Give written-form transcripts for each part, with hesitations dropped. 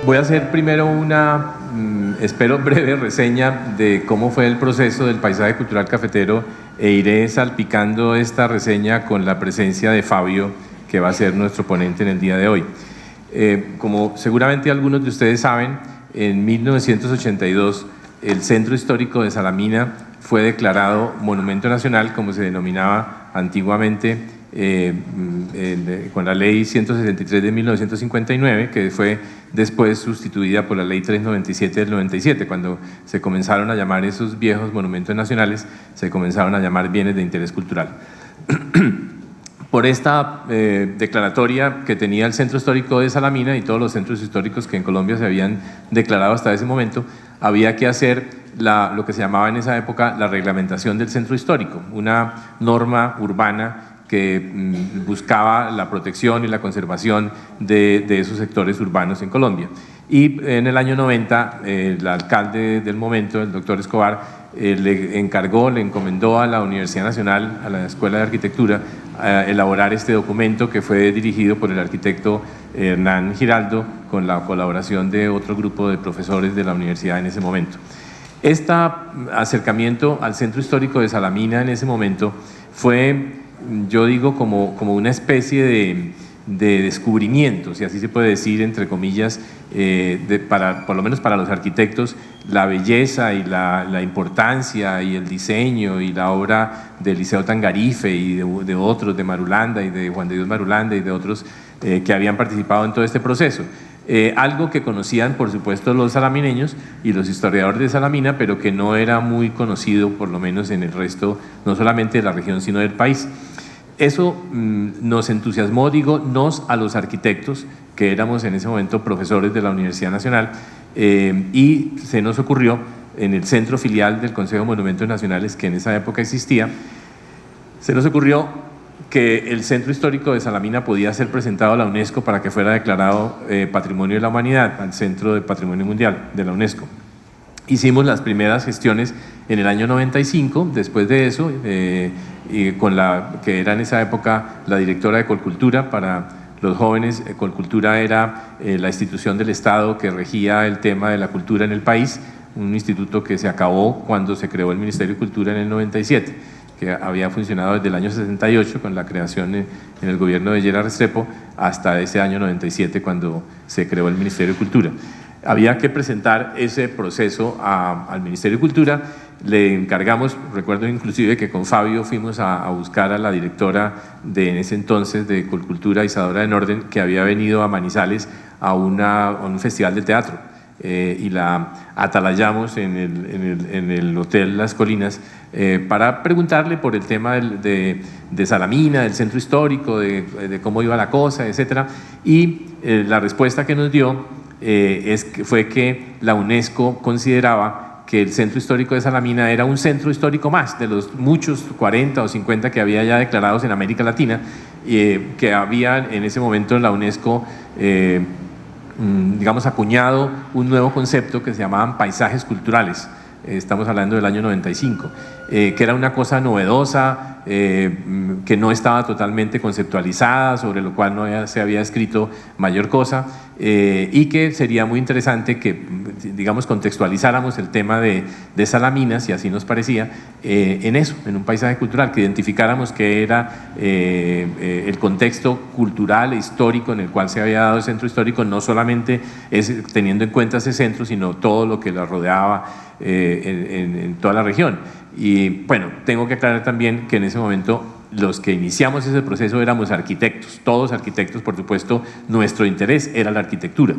Voy a hacer primero una, espero breve reseña de cómo fue el proceso del paisaje cultural cafetero e iré salpicando esta reseña con la presencia de Fabio, que va a ser nuestro ponente en el día de hoy. Como seguramente algunos de ustedes saben, en 1982 el Centro Histórico de Salamina fue declarado Monumento Nacional, como se denominaba antiguamente, con la Ley 163 de 1959, que fue después sustituida por la Ley 397 del 97. Cuando se comenzaron a llamar esos viejos monumentos nacionales, se comenzaron a llamar bienes de interés cultural. Por esta declaratoria que tenía el Centro Histórico de Salamina y todos los centros históricos que en Colombia se habían declarado hasta ese momento, había que hacer lo que se llamaba en esa época la reglamentación del centro histórico, una norma urbana que buscaba la protección y la conservación de esos sectores urbanos en Colombia. Y en el año 90, el alcalde del momento, el doctor Escobar, le encomendó a la Universidad Nacional, a la Escuela de Arquitectura, elaborar este documento que fue dirigido por el arquitecto Hernán Giraldo con la colaboración de otro grupo de profesores de la universidad en ese momento. Este acercamiento al centro histórico de Salamina en ese momento fue, yo digo, como una especie de descubrimiento, si así se puede decir, entre comillas, por lo menos para los arquitectos, la belleza y la importancia y el diseño y la obra de Liceo Tangarife y de otros, de Marulanda y de Juan de Dios Marulanda y de otros que habían participado en todo este proceso. Algo que conocían, por supuesto, los salamineños y los historiadores de Salamina, pero que no era muy conocido, por lo menos en el resto, no solamente de la región, sino del país. Eso nos entusiasmó, a los arquitectos, que éramos en ese momento profesores de la Universidad Nacional, y se nos ocurrió en el centro filial del Consejo de Monumentos Nacionales, que en esa época existía, se nos ocurrió que el Centro Histórico de Salamina podía ser presentado a la UNESCO para que fuera declarado Patrimonio de la Humanidad, al Centro de Patrimonio Mundial de la UNESCO. Hicimos las primeras gestiones en el año 95, después de eso, con que era en esa época la directora de Colcultura para los jóvenes. Colcultura era la institución del Estado que regía el tema de la cultura en el país, un instituto que se acabó cuando se creó el Ministerio de Cultura en el 97, que había funcionado desde el año 68 con la creación en el gobierno de Llera Restrepo hasta ese año 97 cuando se creó el Ministerio de Cultura. Había que presentar ese proceso al Ministerio de Cultura. Le encargamos, recuerdo inclusive que con Fabio fuimos a buscar a la directora en ese entonces de Colcultura, Isadora de Norden, que había venido a Manizales a un festival de teatro, y la atalayamos en el Hotel Las Colinas para preguntarle por el tema de Salamina, del centro histórico, de cómo iba la cosa, etc. Y la respuesta que nos dio fue que la UNESCO consideraba que el Centro Histórico de Salamina era un centro histórico más de los muchos 40 o 50 que había ya declarados en América Latina, que había en ese momento en la UNESCO acuñado un nuevo concepto que se llamaban paisajes culturales. Estamos hablando del año 95, que era una cosa novedosa, que no estaba totalmente conceptualizada, sobre lo cual no se había escrito mayor cosa, y que sería muy interesante que, contextualizáramos el tema de Salamina, si así nos parecía, en eso, en un paisaje cultural, que identificáramos qué era el contexto cultural e histórico en el cual se había dado el centro histórico, no solamente teniendo en cuenta ese centro, sino todo lo que lo rodeaba en toda la región. Y bueno, tengo que aclarar también que en ese momento los que iniciamos ese proceso éramos arquitectos, todos arquitectos, por supuesto, nuestro interés era la arquitectura.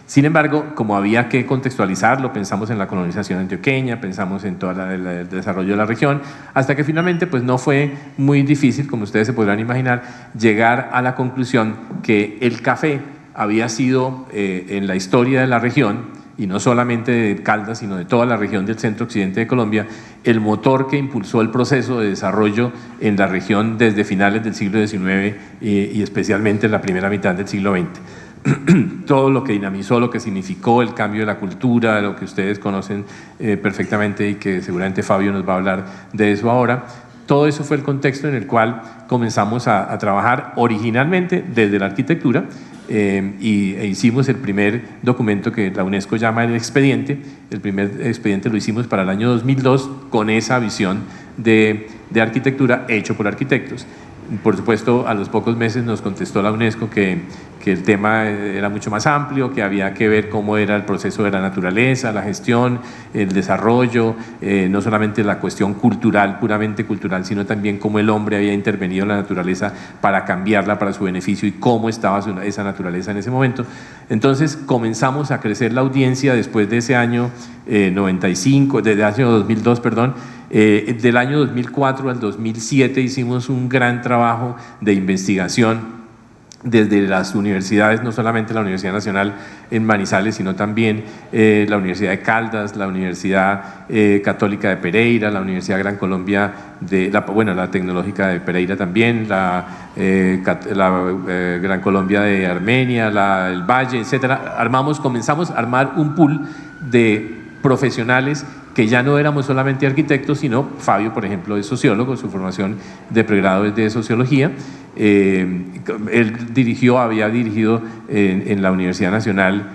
Sin embargo, como había que contextualizarlo, pensamos en la colonización antioqueña, pensamos en todo el desarrollo de la región, hasta que finalmente pues no fue muy difícil, como ustedes se podrán imaginar, llegar a la conclusión que el café había sido en la historia de la región, y no solamente de Caldas, sino de toda la región del centro occidente de Colombia, el motor que impulsó el proceso de desarrollo en la región desde finales del siglo XIX y especialmente en la primera mitad del siglo XX. Todo lo que dinamizó, lo que significó el cambio de la cultura, lo que ustedes conocen perfectamente y que seguramente Fabio nos va a hablar de eso ahora. Todo eso fue el contexto en el cual comenzamos a trabajar originalmente desde la arquitectura, e hicimos el primer documento que la UNESCO llama el expediente. El primer expediente lo hicimos para el año 2002 con esa visión de arquitectura hecho por arquitectos. Por supuesto, a los pocos meses nos contestó la UNESCO que el tema era mucho más amplio, que había que ver cómo era el proceso de la naturaleza, la gestión, el desarrollo, no solamente la cuestión cultural, puramente cultural, sino también cómo el hombre había intervenido en la naturaleza para cambiarla para su beneficio y cómo estaba esa naturaleza en ese momento. Entonces comenzamos a crecer la audiencia después de ese año 95, desde el año 2002, perdón. Del año 2004 al 2007 hicimos un gran trabajo de investigación desde las universidades, no solamente la Universidad Nacional en Manizales, sino también la Universidad de Caldas, la Universidad Católica de Pereira, la Universidad Gran Colombia, la Tecnológica de Pereira también, la Gran Colombia de Armenia, el Valle, etcétera. Comenzamos a armar un pool de profesionales que ya no éramos solamente arquitectos, sino Fabio, por ejemplo, es sociólogo, su formación de pregrado es de sociología. Él había dirigido en la Universidad Nacional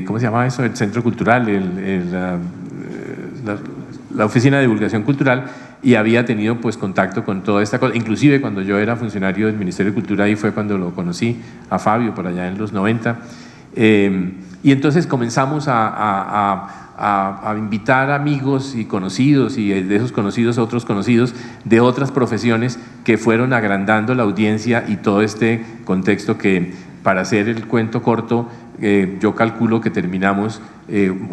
¿cómo se llama eso? El Centro Cultural, la Oficina de Divulgación Cultural, y había tenido pues contacto con toda esta cosa. Inclusive cuando yo era funcionario del Ministerio de Cultura, ahí fue cuando lo conocí a Fabio, por allá en los 90. Y entonces comenzamos a invitar amigos y conocidos, y de esos conocidos otros conocidos de otras profesiones que fueron agrandando la audiencia y todo este contexto que, para hacer el cuento corto, yo calculo que terminamos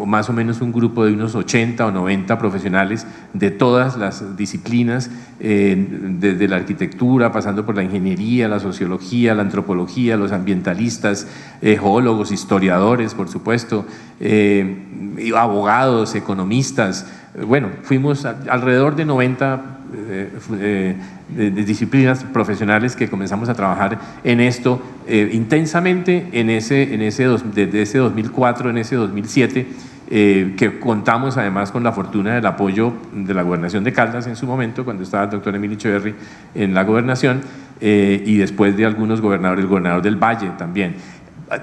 más o menos un grupo de unos 80 o 90 profesionales de todas las disciplinas, desde la arquitectura, pasando por la ingeniería, la sociología, la antropología, los ambientalistas, geólogos, historiadores, por supuesto, abogados, economistas. Bueno, fuimos alrededor de 90 de disciplinas profesionales que comenzamos a trabajar en esto intensamente desde ese 2004, en ese 2007, que contamos además con la fortuna del apoyo de la Gobernación de Caldas en su momento, cuando estaba el doctor Emilio Echeverry en la gobernación, y después de algunos gobernadores, el gobernador del Valle también.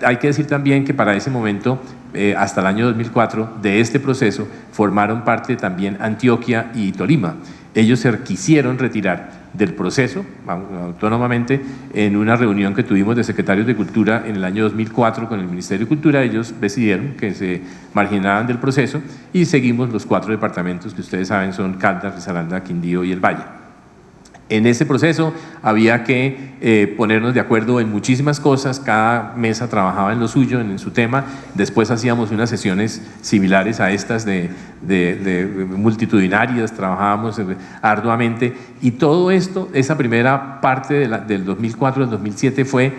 Hay que decir también que para ese momento, hasta el año 2004, de este proceso formaron parte también Antioquia y Tolima. Ellos se quisieron retirar del proceso autónomamente en una reunión que tuvimos de secretarios de Cultura en el año 2004 con el Ministerio de Cultura. Ellos decidieron que se marginaban del proceso y seguimos los 4 departamentos que ustedes saben son Caldas, Risaralda, Quindío y el Valle. En ese proceso había que ponernos de acuerdo en muchísimas cosas, cada mesa trabajaba en lo suyo, en su tema. Después hacíamos unas sesiones similares a estas de multitudinarias, trabajábamos arduamente, y todo esto, esa primera parte del 2004 al 2007 fue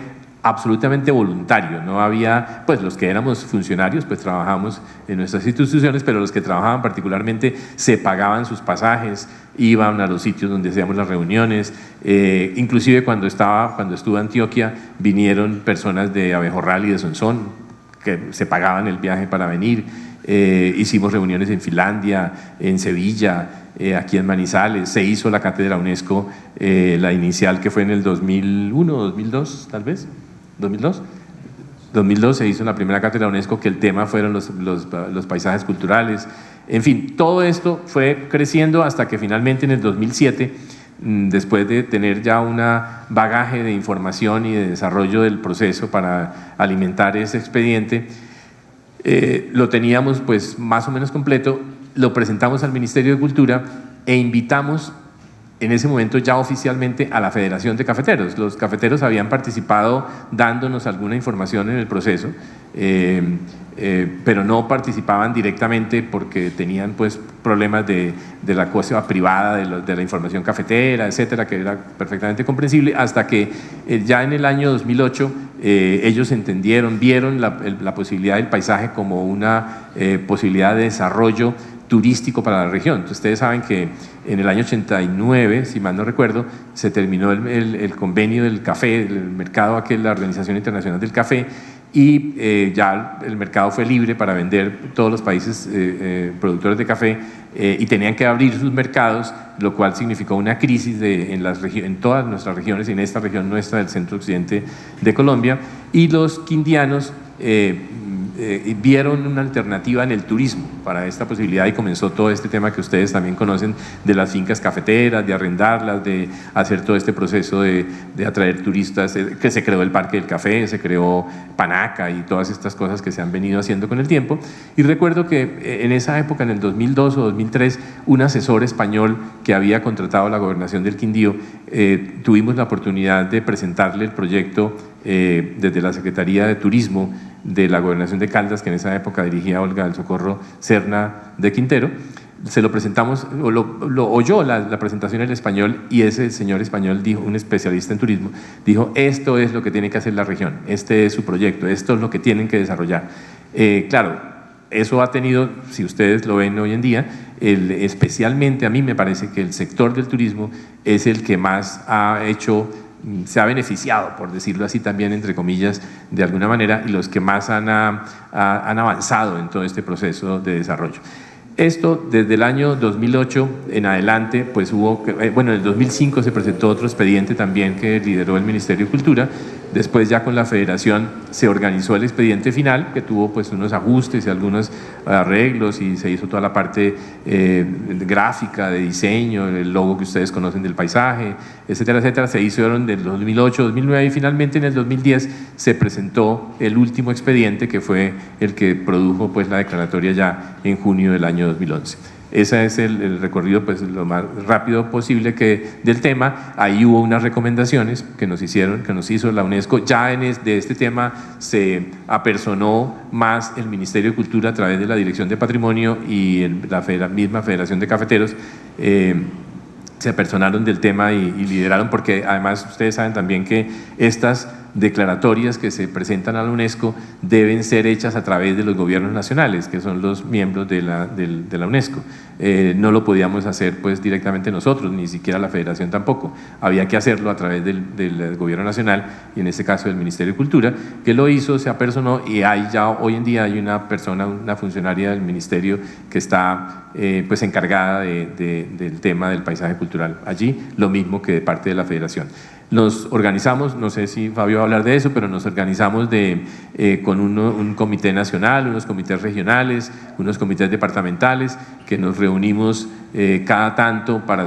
absolutamente voluntario. No había, pues los que éramos funcionarios pues trabajábamos en nuestras instituciones, pero los que trabajaban particularmente se pagaban sus pasajes, iban a los sitios donde hacíamos las reuniones, inclusive cuando estuve en Antioquia vinieron personas de Abejorral y de Sonsón que se pagaban el viaje para venir. Hicimos reuniones en Finlandia, en Sevilla, aquí en Manizales. Se hizo la cátedra UNESCO, la inicial, que fue en el 2001, 2002 tal vez, 2002 se hizo la primera cátedra UNESCO, que el tema fueron los paisajes culturales. En fin, todo esto fue creciendo hasta que finalmente en el 2007, después de tener ya un bagaje de información y de desarrollo del proceso para alimentar ese expediente, lo teníamos pues más o menos completo, lo presentamos al Ministerio de Cultura e invitamos en ese momento ya oficialmente a la Federación de Cafeteros. Los cafeteros habían participado dándonos alguna información en el proceso, pero no participaban directamente porque tenían pues problemas de la cosa privada de la información cafetera, etcétera, que era perfectamente comprensible, hasta que ya en el año 2008 ellos entendieron, vieron la posibilidad del paisaje como una posibilidad de desarrollo turístico para la región. Entonces, ustedes saben que en el año 89, si mal no recuerdo, se terminó el convenio del café, el mercado aquel, la Organización Internacional del Café, y ya el mercado fue libre para vender todos los países productores de café y tenían que abrir sus mercados, lo cual significó una crisis en todas nuestras regiones y en esta región nuestra del centro occidente de Colombia, y los quindianos vieron una alternativa en el turismo para esta posibilidad y comenzó todo este tema que ustedes también conocen de las fincas cafeteras, de arrendarlas, de hacer todo este proceso de atraer turistas, que se creó el Parque del Café, se creó Panaca y todas estas cosas que se han venido haciendo con el tiempo. Y recuerdo que en esa época, en el 2002 o 2003, un asesor español que había contratado la gobernación del Quindío, tuvimos la oportunidad de presentarle el proyecto desde la Secretaría de Turismo de la Gobernación de Caldas, que en esa época dirigía Olga del Socorro Serna de Quintero. Se lo presentamos, lo oyó la presentación en español, y ese señor español dijo, un especialista en turismo, dijo: esto es lo que tiene que hacer la región, este es su proyecto, esto es lo que tienen que desarrollar. Claro, eso ha tenido, si ustedes lo ven hoy en día, especialmente a mí me parece que el sector del turismo es el que más se ha beneficiado, por decirlo así también, entre comillas, de alguna manera, y los que más han avanzado en todo este proceso de desarrollo. Esto desde el año 2008 en adelante, pues en el 2005 se presentó otro expediente también que lideró el Ministerio de Cultura. Después ya con la Federación se organizó el expediente final, que tuvo pues unos ajustes y algunos arreglos, y se hizo toda la parte gráfica, de diseño, el logo que ustedes conocen del paisaje, etcétera, etcétera. Se hicieron del 2008, 2009 y finalmente en el 2010 se presentó el último expediente, que fue el que produjo pues la declaratoria ya en junio del año 2011. Ese es el recorrido pues lo más rápido posible del tema. Ahí hubo unas recomendaciones que nos hizo la UNESCO. Ya de este tema se apersonó más el Ministerio de Cultura a través de la Dirección de Patrimonio y la misma Federación de Cafeteros. Se apersonaron del tema y lideraron, porque además ustedes saben también que estas declaratorias que se presentan a la UNESCO deben ser hechas a través de los gobiernos nacionales, que son los miembros de la UNESCO. No lo podíamos hacer pues directamente nosotros, ni siquiera la Federación tampoco. Había que hacerlo a través del gobierno nacional, y en este caso del Ministerio de Cultura, que lo hizo, se apersonó, y hoy en día hay una persona, una funcionaria del Ministerio que está pues encargada del tema del paisaje cultural allí, lo mismo que de parte de la Federación. Nos organizamos, no sé si Fabio va a hablar de eso, pero nos organizamos con un comité nacional, unos comités regionales, unos comités departamentales, que nos reunimos cada tanto para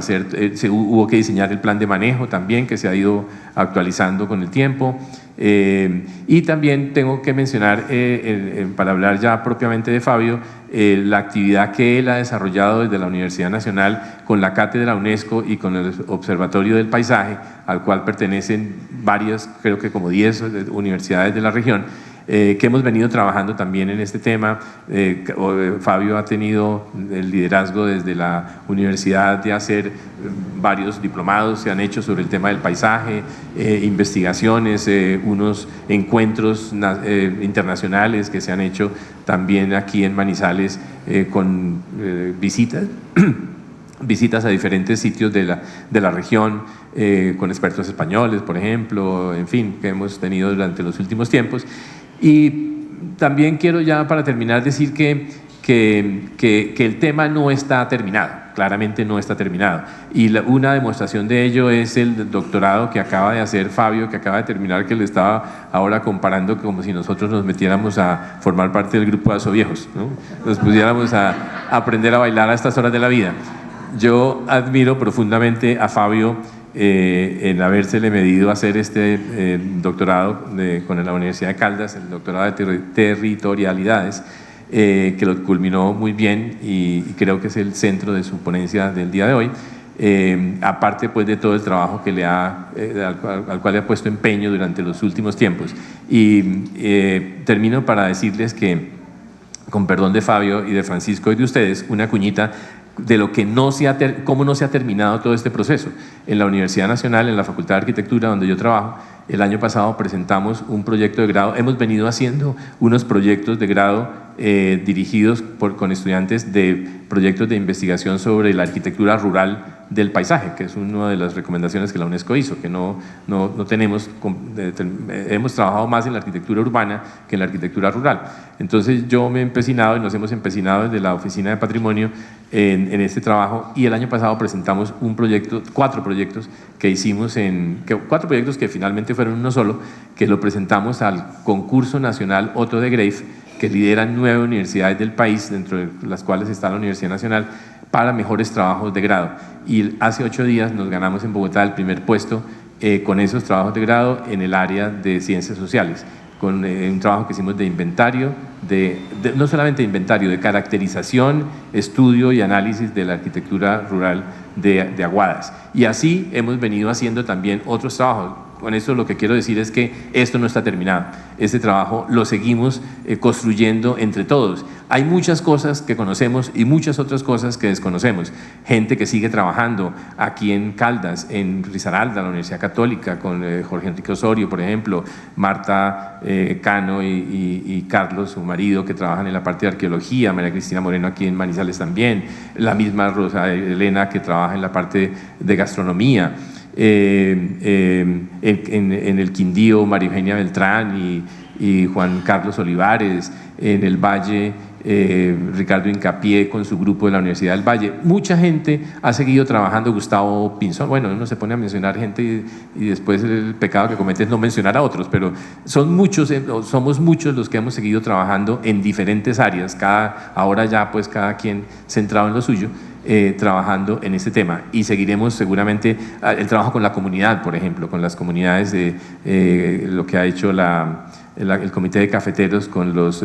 hubo que diseñar el plan de manejo también, que se ha ido actualizando con el tiempo. Y también tengo que mencionar, para hablar ya propiamente de Fabio, la actividad que él ha desarrollado desde la Universidad Nacional con la Cátedra UNESCO y con el Observatorio del Paisaje, al cual pertenecen varias, creo que como 10 universidades de la región, que hemos venido trabajando también en este tema. Fabio ha tenido el liderazgo desde la universidad de hacer varios diplomados, se han hecho sobre el tema del paisaje, investigaciones, unos encuentros internacionales que se han hecho también aquí en Manizales con visitas a diferentes sitios de la región, con expertos españoles, por ejemplo, en fin, que hemos tenido durante los últimos tiempos. Y también quiero ya para terminar decir que el tema no está terminado, claramente no está terminado. Y una demostración de ello es el doctorado que acaba de hacer Fabio, que acaba de terminar, que le estaba ahora comparando como si nosotros nos metiéramos a formar parte del grupo de Asoviejos, ¿no? Nos pusiéramos a aprender a bailar a estas horas de la vida. Yo admiro profundamente a Fabio en habérsele medido a hacer este doctorado con la Universidad de Caldas, el doctorado de territorialidades, que lo culminó muy bien y creo que es el centro de su ponencia del día de hoy. Aparte pues de todo el trabajo que al cual le ha puesto empeño durante los últimos tiempos. Y termino para decirles que, con perdón de Fabio y de Francisco y de ustedes, una cuñita de lo que cómo no se ha terminado todo este proceso. En la Universidad Nacional, en la Facultad de Arquitectura, donde yo trabajo, el año pasado presentamos un proyecto de grado. Hemos venido haciendo unos proyectos de grado dirigidos con estudiantes de proyectos de investigación sobre la arquitectura rural del paisaje, que es una de las recomendaciones que la UNESCO hizo, que no tenemos, hemos trabajado más en la arquitectura urbana que en la arquitectura rural. Entonces yo me he empecinado y nos hemos empecinado desde la Oficina de Patrimonio en este trabajo, y el año pasado presentamos cuatro proyectos que hicimos, cuatro proyectos que finalmente fueron uno solo, que lo presentamos al concurso nacional Otto de Greif, que lideran 9 universidades del país, dentro de las cuales está la Universidad Nacional, para mejores trabajos de grado. Y hace 8 días nos ganamos en Bogotá el primer puesto con esos trabajos de grado en el área de ciencias sociales, con un trabajo que hicimos de inventario, no solamente de inventario, de caracterización, estudio y análisis de la arquitectura rural de Aguadas. Y así hemos venido haciendo también otros trabajos. Con esto lo que quiero decir es que esto no está terminado. Este trabajo lo seguimos construyendo entre todos. Hay muchas cosas que conocemos y muchas otras cosas que desconocemos. Gente que sigue trabajando aquí en Caldas, en Risaralda, la Universidad Católica, con Jorge Enrique Osorio, por ejemplo, Marta Cano y Carlos, su marido, que trabajan en la parte de arqueología, María Cristina Moreno aquí en Manizales también, la misma Rosa Elena que trabaja en la parte de gastronomía. En el Quindío, María Eugenia Beltrán y Juan Carlos Olivares, en el Valle, Ricardo Incapié con su grupo de la Universidad del Valle. Mucha gente ha seguido trabajando, Gustavo Pinzón, bueno, uno se pone a mencionar gente y después el pecado que comete es no mencionar a otros, pero somos muchos los que hemos seguido trabajando en diferentes áreas, ahora ya pues cada quien centrado en lo suyo. Trabajando en este tema, y seguiremos seguramente el trabajo con la comunidad, por ejemplo, con las comunidades de lo que ha hecho el Comité de Cafeteros con los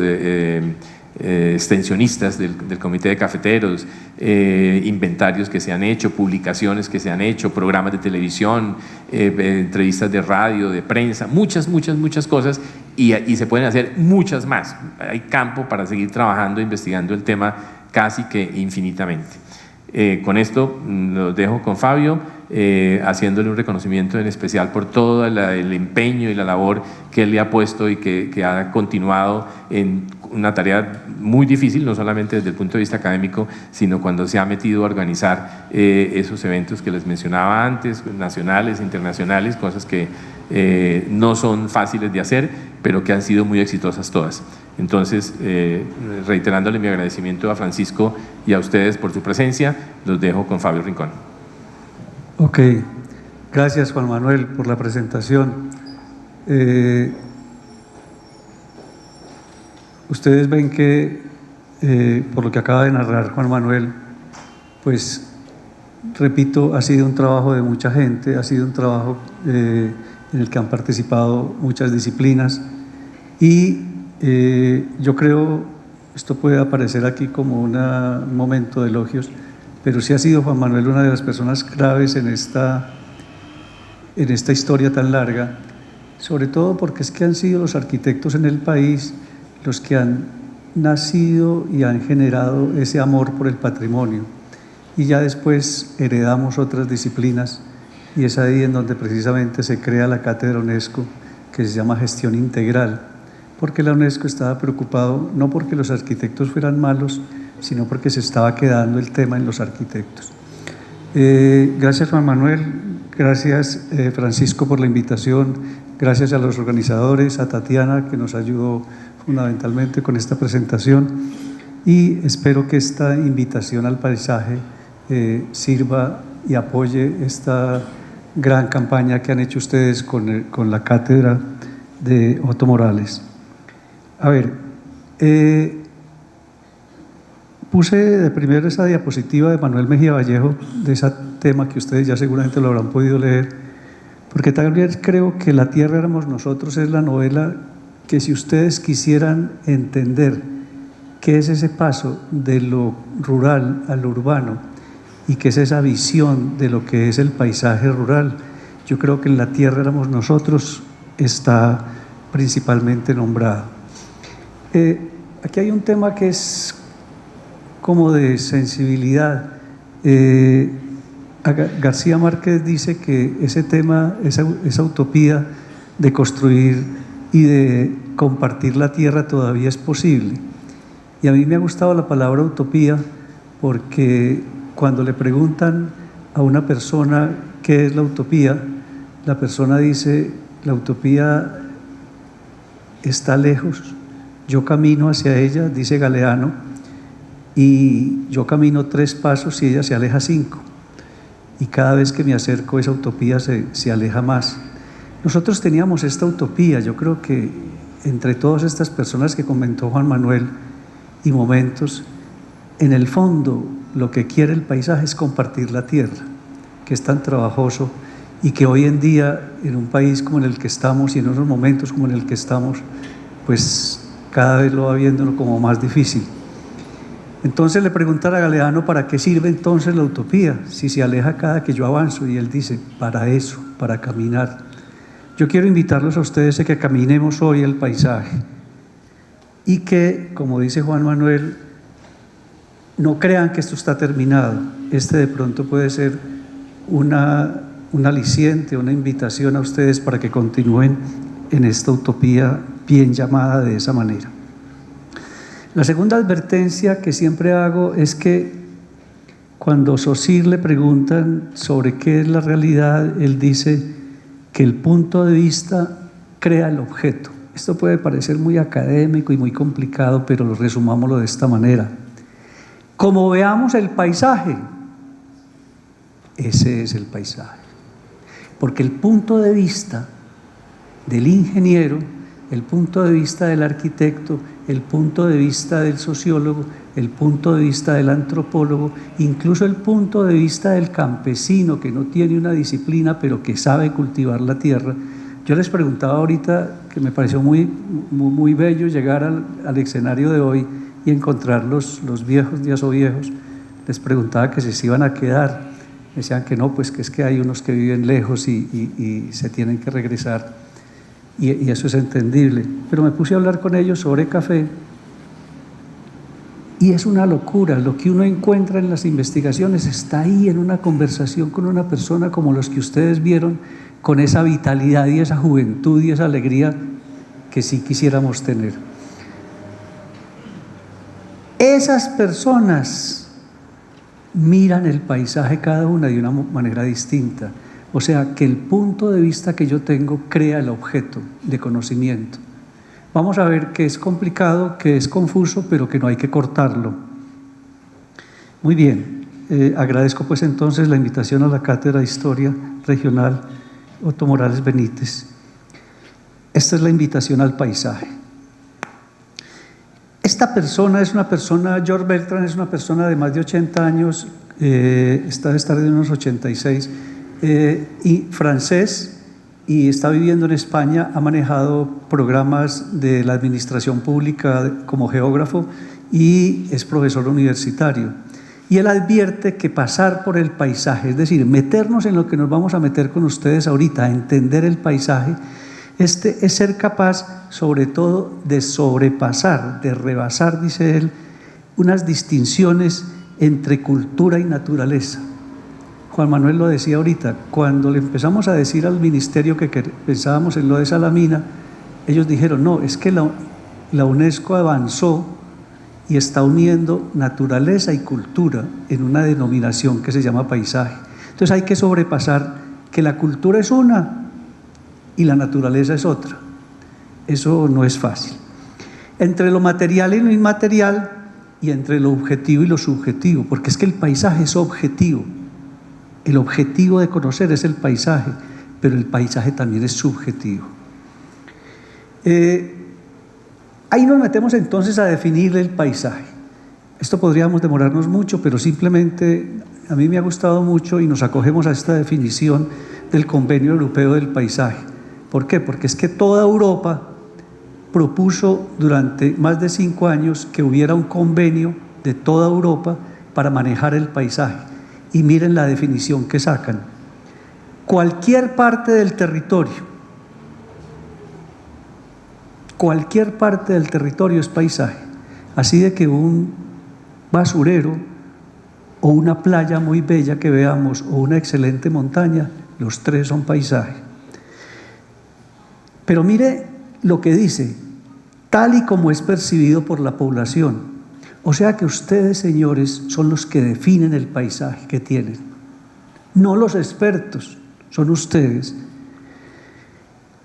extensionistas del Comité de Cafeteros, inventarios que se han hecho, publicaciones que se han hecho, programas de televisión, entrevistas de radio, de prensa, muchas cosas, y se pueden hacer muchas más. Hay campo para seguir trabajando, investigando el tema casi que infinitamente. Con esto los dejo con Fabio, haciéndole un reconocimiento en especial por todo el empeño y la labor que él le ha puesto y que ha continuado en una tarea muy difícil, no solamente desde el punto de vista académico, sino cuando se ha metido a organizar esos eventos que les mencionaba antes, nacionales, internacionales, cosas que no son fáciles de hacer, pero que han sido muy exitosas todas. Entonces, reiterándole mi agradecimiento a Francisco y a ustedes por su presencia, los dejo con Fabio Rincón. Ok, gracias Juan Manuel por la presentación. Ustedes ven que, por lo que acaba de narrar Juan Manuel, pues, repito, ha sido un trabajo de mucha gente, ha sido un trabajo en el que han participado muchas disciplinas, y yo creo, esto puede aparecer aquí como un momento de elogios, pero sí ha sido Juan Manuel una de las personas claves en esta historia tan larga, sobre todo porque es que han sido los arquitectos en el país los que han nacido y han generado ese amor por el patrimonio, y ya después heredamos otras disciplinas, y es ahí en donde precisamente se crea la cátedra UNESCO, que se llama Gestión Integral, porque la UNESCO estaba preocupado no porque los arquitectos fueran malos, sino porque se estaba quedando el tema en los arquitectos. Gracias Juan Manuel, gracias Francisco por la invitación, gracias a los organizadores, a Tatiana que nos ayudó fundamentalmente con esta presentación, y espero que esta invitación al paisaje sirva y apoye esta gran campaña que han hecho ustedes con la cátedra de Otto Morales. A ver, puse de primero esa diapositiva de Manuel Mejía Vallejo, de ese tema que ustedes ya seguramente lo habrán podido leer, porque también creo que La Tierra éramos nosotros es la novela que, si ustedes quisieran entender qué es ese paso de lo rural a lo urbano y qué es esa visión de lo que es el paisaje rural, yo creo que en La Tierra éramos nosotros está principalmente nombrado. Aquí hay un tema que es como de sensibilidad. García Márquez dice que ese tema, esa utopía de construir y de compartir la tierra todavía es posible. Y a mí me ha gustado la palabra utopía porque cuando le preguntan a una persona qué es la utopía, la persona dice: la utopía está lejos, yo camino hacia ella, dice Galeano, y yo camino 3 pasos y ella se aleja 5. Y cada vez que me acerco, esa utopía se aleja más. Nosotros teníamos esta utopía, yo creo que entre todas estas personas que comentó Juan Manuel y momentos, en el fondo lo que quiere el paisaje es compartir la tierra, que es tan trabajoso y que hoy en día en un país como en el que estamos y en otros momentos como en el que estamos, pues cada vez lo va viendo como más difícil. Entonces le preguntan a Galeano: ¿para qué sirve entonces la utopía si se aleja cada que yo avanzo? Y él dice: para eso, para caminar. Yo quiero invitarlos a ustedes a que caminemos hoy el paisaje y que, como dice Juan Manuel, no crean que esto está terminado. De pronto puede ser un aliciente, una invitación a ustedes para que continúen en esta utopía bien llamada de esa manera. La segunda advertencia que siempre hago es que cuando Saussure le preguntan sobre qué es la realidad, él dice que el punto de vista crea el objeto. Esto puede parecer muy académico y muy complicado, pero resumámoslo de esta manera: como veamos el paisaje, ese es el paisaje. Porque el punto de vista del ingeniero, el punto de vista del arquitecto, el punto de vista del sociólogo, el punto de vista del antropólogo, incluso el punto de vista del campesino que no tiene una disciplina pero que sabe cultivar la tierra. Yo les preguntaba ahorita, que me pareció muy bello llegar al escenario de hoy y encontrar los viejos de Asoviejos. Les preguntaba que si se iban a quedar. Me decían que no, pues que es que hay unos que viven lejos y se tienen que regresar. Y eso es entendible. Pero me puse a hablar con ellos sobre café y es una locura. Lo que uno encuentra en las investigaciones está ahí en una conversación con una persona como los que ustedes vieron, con esa vitalidad y esa juventud y esa alegría que sí quisiéramos tener. Esas personas miran el paisaje cada una de una manera distinta. O sea, que el punto de vista que yo tengo crea el objeto de conocimiento. Vamos a ver que es complicado, que es confuso, pero que no hay que cortarlo. Muy bien, agradezco pues entonces la invitación a la Cátedra de Historia Regional Otto Morales Benítez. Esta es la invitación al paisaje. Esta persona es una persona, George Bertrand es una persona de más de 80 años, está de estar de unos 86, y francés, y está viviendo en España. Ha manejado programas de la administración pública como geógrafo y es profesor universitario. Y él advierte que pasar por el paisaje, es decir, meternos en lo que nos vamos a meter con ustedes ahorita, a entender el paisaje, es ser capaz sobre todo de sobrepasar, de rebasar, dice él, unas distinciones entre cultura y naturaleza. Juan Manuel lo decía ahorita, cuando le empezamos a decir al ministerio que pensábamos en lo de Salamina, ellos dijeron: no, es que la UNESCO avanzó y está uniendo naturaleza y cultura en una denominación que se llama paisaje. Entonces hay que sobrepasar que la cultura es una y la naturaleza es otra. Eso no es fácil. Entre lo material y lo inmaterial, y entre lo objetivo y lo subjetivo, porque es que el paisaje es objetivo. El objetivo de conocer es el paisaje, pero el paisaje también es subjetivo. Ahí nos metemos entonces a definir el paisaje. Esto podríamos demorarnos mucho, pero simplemente a mí me ha gustado mucho y nos acogemos a esta definición del Convenio Europeo del Paisaje. ¿Por qué? Porque es que toda Europa propuso durante más de 5 años que hubiera un convenio de toda Europa para manejar el paisaje. Y miren la definición que sacan: cualquier parte del territorio es paisaje. Así de que un basurero o una playa muy bella que veamos o una excelente montaña, los 3 son paisaje. Pero mire lo que dice: tal y como es percibido por la población. O sea que ustedes, señores, son los que definen el paisaje que tienen, no los expertos, son ustedes.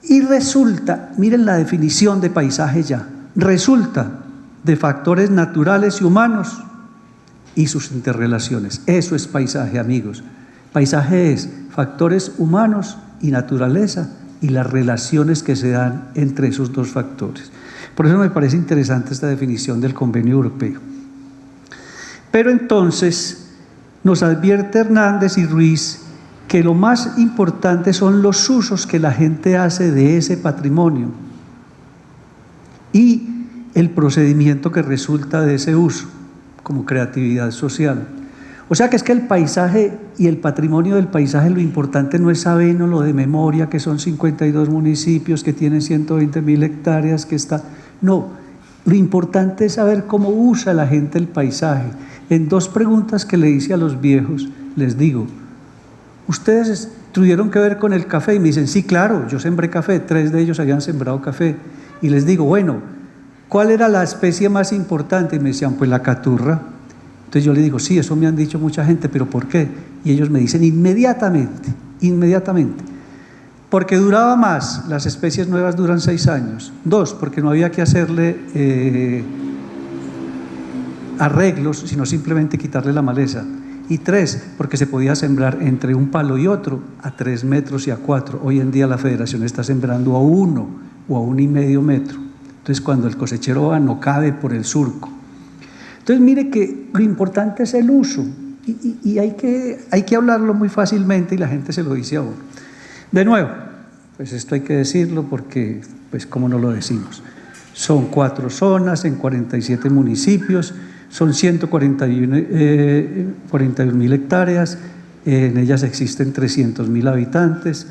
Y resulta, miren la definición de paisaje ya, resulta de factores naturales y humanos y sus interrelaciones. Eso es paisaje, amigos. Paisaje es factores humanos y naturaleza y las relaciones que se dan entre esos dos factores. Por eso me parece interesante esta definición del Convenio Europeo. Pero entonces nos advierte Hernández y Ruiz que lo más importante son los usos que la gente hace de ese patrimonio y el procedimiento que resulta de ese uso como creatividad social. O sea que es que el paisaje y el patrimonio del paisaje, lo importante no es saberlo de memoria, que son 52 municipios, que tienen 120.000 hectáreas, que está... No, lo importante es saber cómo usa la gente el paisaje. En dos preguntas que le hice a los viejos, les digo, ¿ustedes tuvieron que ver con el café? Y me dicen, sí, claro, yo sembré café, 3 de ellos habían sembrado café. Y les digo, bueno, ¿cuál era la especie más importante? Y me decían, pues la caturra. Entonces yo le digo, sí, eso me han dicho mucha gente, pero ¿por qué? Y ellos me dicen, inmediatamente, porque duraba más, las especies nuevas duran 6 años. 2, porque no había que hacerle arreglos, sino simplemente quitarle la maleza. Y 3, porque se podía sembrar entre un palo y otro a 3 metros y a 4. Hoy en día la Federación está sembrando a 1 o a 1,5 metro. Entonces cuando el cosechero va no cabe por el surco. Entonces mire que lo importante es el uso y hay que hablarlo muy fácilmente y la gente se lo dice a uno. De nuevo, pues esto hay que decirlo porque, pues cómo no lo decimos. Son 4 zonas en 47 municipios, son 141.000 hectáreas, en ellas existen 300.000 habitantes.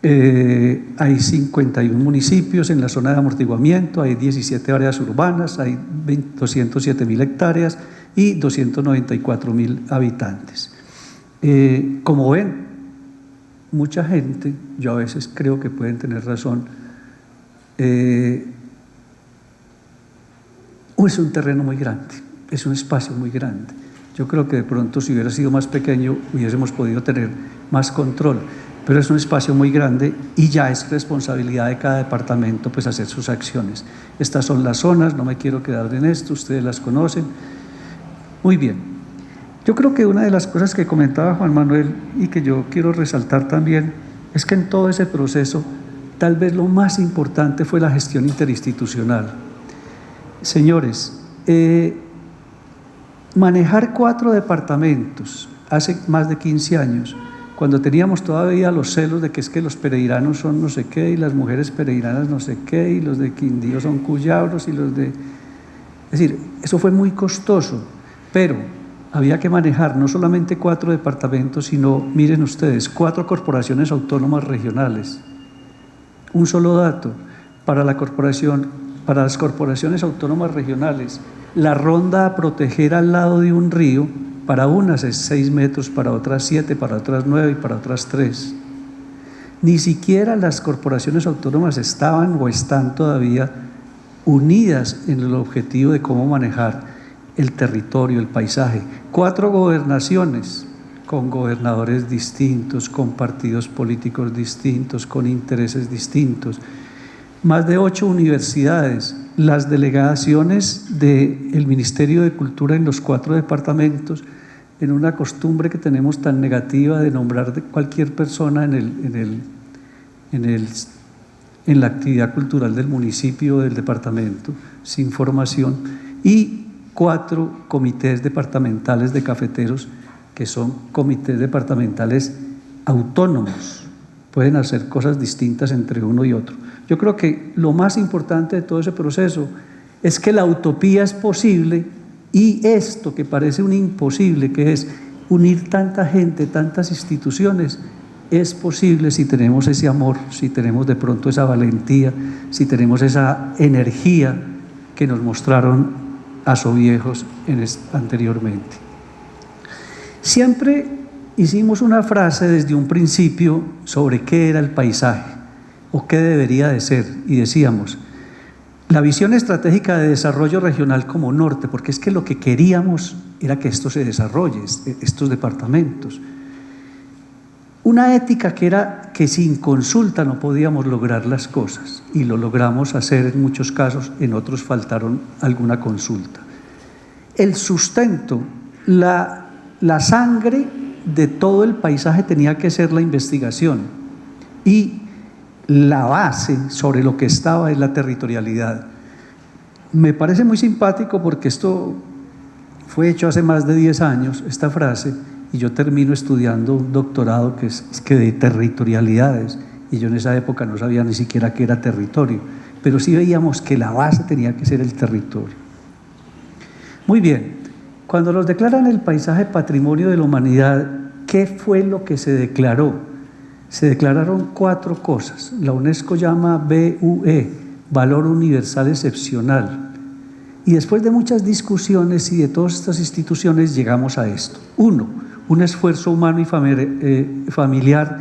Hay 51 municipios en la zona de amortiguamiento, hay 17 áreas urbanas, hay 207.000 hectáreas y 294.000 habitantes. Como ven, mucha gente, yo a veces creo que pueden tener razón, es un terreno muy grande, es un espacio muy grande. Yo creo que de pronto si hubiera sido más pequeño hubiésemos podido tener más control. Pero es un espacio muy grande y ya es responsabilidad de cada departamento pues hacer sus acciones. Estas son las zonas, no me quiero quedar en esto, ustedes las conocen. Muy bien. Yo creo que una de las cosas que comentaba Juan Manuel y que yo quiero resaltar también es que en todo ese proceso tal vez lo más importante fue la gestión interinstitucional. Señores, manejar 4 departamentos hace más de 15 años, cuando teníamos todavía los celos de que es que los pereiranos son no sé qué y las mujeres pereiranas no sé qué y los de Quindío son cuyabros y los de... Es decir, eso fue muy costoso, pero había que manejar no solamente 4 departamentos, sino, miren ustedes, 4 corporaciones autónomas regionales. Un solo dato, para las corporaciones autónomas regionales, la ronda a proteger al lado de un río, para unas es 6 metros, para otras 7, para otras 9 y para otras 3. Ni siquiera las corporaciones autónomas estaban o están todavía unidas en el objetivo de cómo manejar el territorio, el paisaje. 4 gobernaciones con gobernadores distintos, con partidos políticos distintos, con intereses distintos. Más de 8 universidades, las delegaciones del Ministerio de Cultura en los 4 departamentos, en una costumbre que tenemos tan negativa de nombrar de cualquier persona en la actividad cultural del municipio o del departamento, sin formación, y 4 comités departamentales de cafeteros, que son comités departamentales autónomos, pueden hacer cosas distintas entre uno y otro. Yo creo que lo más importante de todo ese proceso es que la utopía es posible y esto que parece un imposible, que es unir tanta gente, tantas instituciones, es posible si tenemos ese amor, si tenemos de pronto esa valentía, si tenemos esa energía que nos mostraron asoviejos anteriormente. Siempre hicimos una frase desde un principio sobre qué era el paisaje o qué debería de ser, y decíamos, La visión estratégica de desarrollo regional como norte, porque es que lo que queríamos era que esto se desarrolle, estos departamentos. Una ética que era que sin consulta no podíamos lograr las cosas, y lo logramos hacer en muchos casos, en otros faltaron alguna consulta. El sustento, la sangre de todo el paisaje tenía que ser la investigación, y la base sobre lo que estaba es la territorialidad. Me parece muy simpático porque esto fue hecho hace más de 10 años, esta frase, y yo termino estudiando un doctorado que es que de territorialidades, y yo en esa época no sabía ni siquiera qué era territorio, pero sí veíamos que la base tenía que ser el territorio. Muy bien, cuando nos declaran el paisaje Patrimonio de la Humanidad, ¿qué fue lo que se declaró? Se declararon 4 cosas. La UNESCO llama BUE, Valor Universal Excepcional. Y después de muchas discusiones y de todas estas instituciones llegamos a esto. 1, un esfuerzo humano y familiar,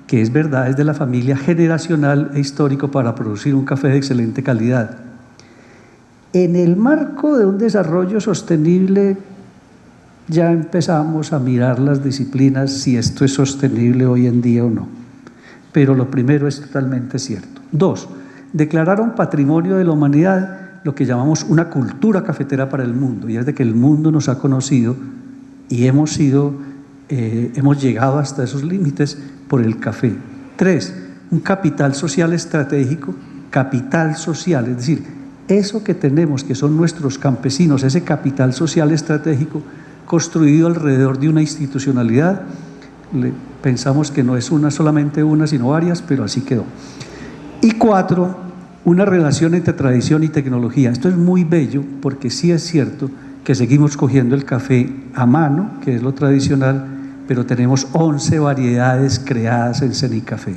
que es verdad, es de la familia generacional e histórico para producir un café de excelente calidad. En el marco de un desarrollo sostenible ya empezamos a mirar las disciplinas si esto es sostenible hoy en día o no. Pero lo primero es totalmente cierto. 2, declararon Patrimonio de la Humanidad lo que llamamos una cultura cafetera para el mundo, y es de que el mundo nos ha conocido y hemos llegado hasta esos límites por el café. 3, un capital social estratégico, capital social, es decir, eso que tenemos, que son nuestros campesinos, ese capital social estratégico construido alrededor de una institucionalidad. Pensamos que no es solamente una, sino varias, pero así quedó. Y 4, una relación entre tradición y tecnología. Esto es muy bello porque sí es cierto que seguimos cogiendo el café a mano, que es lo tradicional, pero tenemos 11 variedades creadas en Cenicafé.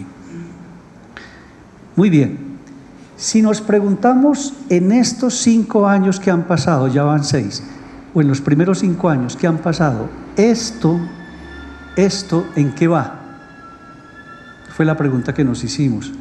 Muy bien, si nos preguntamos en estos 5 años que han pasado, ya van 6, o en los primeros 5 años que han pasado, ¿esto en qué va? Fue la pregunta que nos hicimos.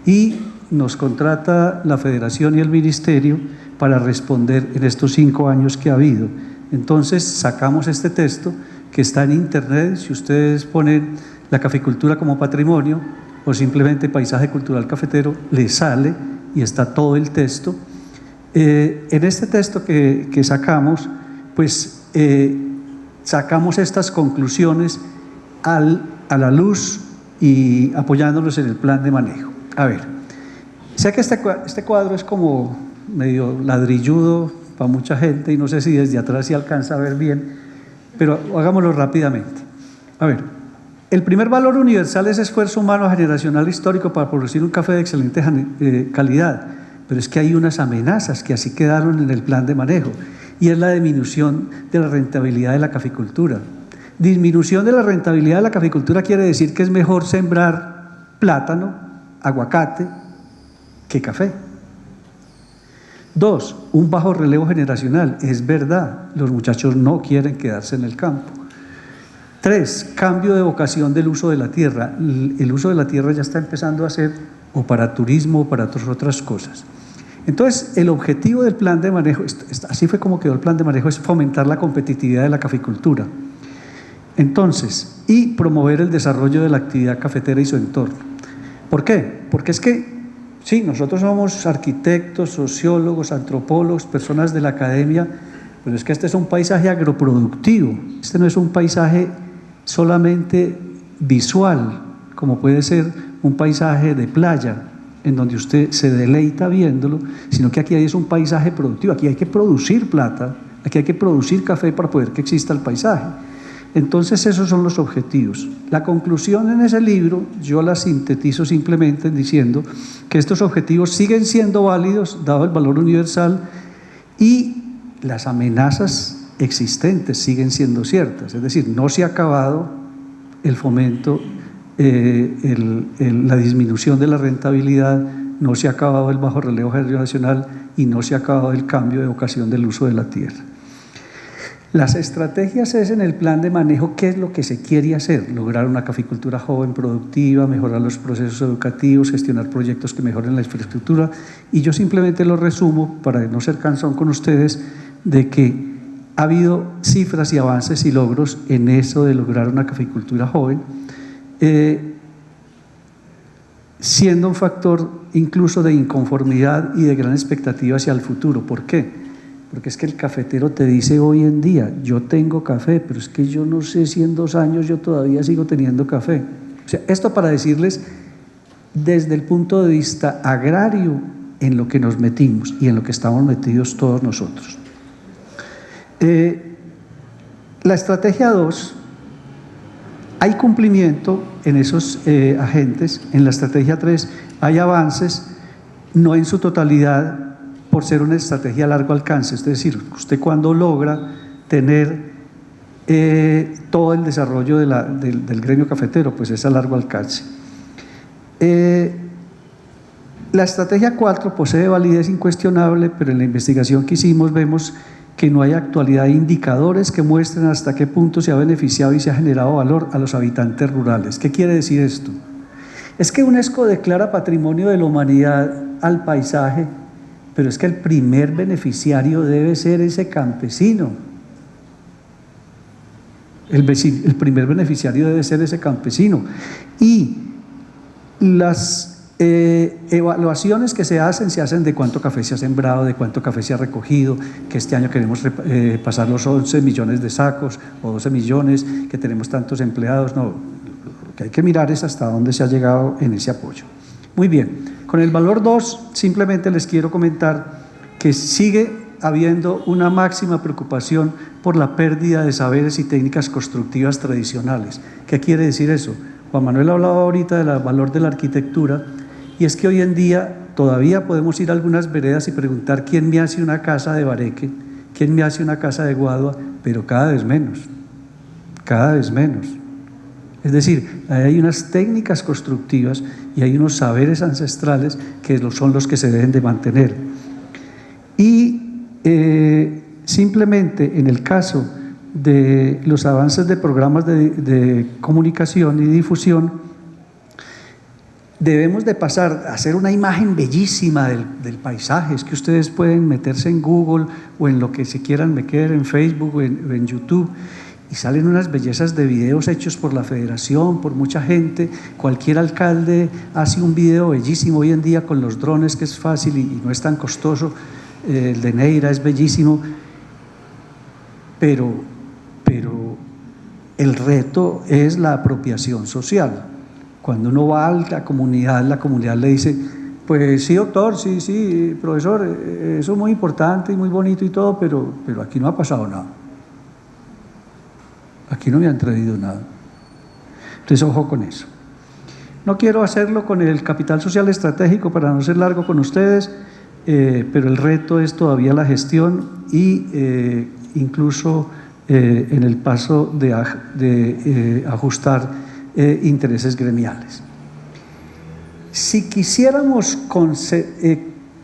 Y nos contrata la Federación y el Ministerio para responder en estos 5 años que ha habido. Entonces sacamos este texto que está en internet. Si ustedes ponen la caficultura como patrimonio o simplemente paisaje cultural cafetero, les sale y está todo el texto. En este texto que sacamos, pues sacamos estas conclusiones a la luz y apoyándonos en el plan de manejo. A ver, sé que este cuadro es como medio ladrilludo para mucha gente y no sé si desde atrás se alcanza a ver bien, pero hagámoslo rápidamente. A ver, el primer valor universal es esfuerzo humano generacional histórico para producir un café de excelente calidad, pero es que hay unas amenazas que así quedaron en el plan de manejo, y es la disminución de la rentabilidad de la caficultura. Disminución de la rentabilidad de la caficultura quiere decir que es mejor sembrar plátano, aguacate, que café. 2, un bajo relevo generacional. Es verdad, los muchachos no quieren quedarse en el campo. 3, cambio de vocación del uso de la tierra. El uso de la tierra ya está empezando a ser o para turismo o para otras cosas. Entonces, el objetivo del plan de manejo, así fue como quedó el plan de manejo, es fomentar la competitividad de la caficultura. Entonces, y promover el desarrollo de la actividad cafetera y su entorno. ¿Por qué? Porque es que, sí, nosotros somos arquitectos, sociólogos, antropólogos, personas de la academia, pero es que este es un paisaje agroproductivo, este no es un paisaje solamente visual, como puede ser un paisaje de playa, en donde usted se deleita viéndolo, sino que aquí es un paisaje productivo, aquí hay que producir plata, aquí hay que producir café para poder que exista el paisaje. Entonces esos son los objetivos. La conclusión en ese libro yo la sintetizo simplemente diciendo que estos objetivos siguen siendo válidos dado el valor universal y las amenazas existentes siguen siendo ciertas, es decir, no se ha acabado el fomento, la disminución de la rentabilidad, no se ha acabado el bajo relevo generacional y no se ha acabado el cambio de vocación del uso de la tierra. Las estrategias es en el plan de manejo, ¿qué es lo que se quiere hacer? Lograr una caficultura joven productiva, mejorar los procesos educativos, gestionar proyectos que mejoren la infraestructura. Y yo simplemente lo resumo, para no ser cansón con ustedes, de que ha habido cifras y avances y logros en eso de lograr una caficultura joven, siendo un factor incluso de inconformidad y de gran expectativa hacia el futuro. ¿Por qué? Porque es que el cafetero te dice hoy en día, yo tengo café, pero es que yo no sé si en 2 años yo todavía sigo teniendo café. O sea, esto para decirles desde el punto de vista agrario en lo que nos metimos y en lo que estamos metidos todos nosotros. La estrategia 2, hay cumplimiento en esos agentes. En la estrategia 3 hay avances, no en su totalidad, por ser una estrategia a largo alcance. Es decir, usted cuando logra tener todo el desarrollo del gremio cafetero, pues es a largo alcance. La estrategia 4 posee validez incuestionable, pero en la investigación que hicimos vemos que no hay actualidad de indicadores que muestren hasta qué punto se ha beneficiado y se ha generado valor a los habitantes rurales. ¿Qué quiere decir esto? Es que UNESCO declara Patrimonio de la Humanidad al paisaje, pero es que el primer beneficiario debe ser ese campesino. El primer beneficiario debe ser ese campesino. Y las evaluaciones que se hacen de cuánto café se ha sembrado, de cuánto café se ha recogido, que este año queremos pasar los 11 millones de sacos o 12 millones, que tenemos tantos empleados. No, lo que hay que mirar es hasta dónde se ha llegado en ese apoyo. Muy bien, con el valor 2 simplemente les quiero comentar que sigue habiendo una máxima preocupación por la pérdida de saberes y técnicas constructivas tradicionales. ¿Qué quiere decir eso? Juan Manuel hablaba ahorita del valor de la arquitectura, y es que hoy en día todavía podemos ir a algunas veredas y preguntar quién me hace una casa de bareque, quién me hace una casa de guadua, pero cada vez menos, cada vez menos. Es decir, hay unas técnicas constructivas y hay unos saberes ancestrales que son los que se deben de mantener. Y simplemente en el caso de los avances de programas de comunicación y difusión, debemos de pasar a hacer una imagen bellísima del paisaje. Es que ustedes pueden meterse en Google o en lo que se quieran meter, en Facebook o en YouTube, y salen unas bellezas de videos hechos por la federación, por mucha gente. Cualquier alcalde hace un video bellísimo hoy en día con los drones, que es fácil y no es tan costoso. El de Neira es bellísimo, pero el reto es la apropiación social. Cuando uno va a la comunidad le dice, pues sí, doctor, sí, profesor, eso es muy importante y muy bonito y todo, pero aquí no ha pasado nada. Aquí no me han traído nada. Entonces, ojo con eso. No quiero hacerlo con el capital social estratégico para no ser largo con ustedes, pero el reto es todavía la gestión y incluso en el paso de ajustar intereses gremiales. Si quisiéramos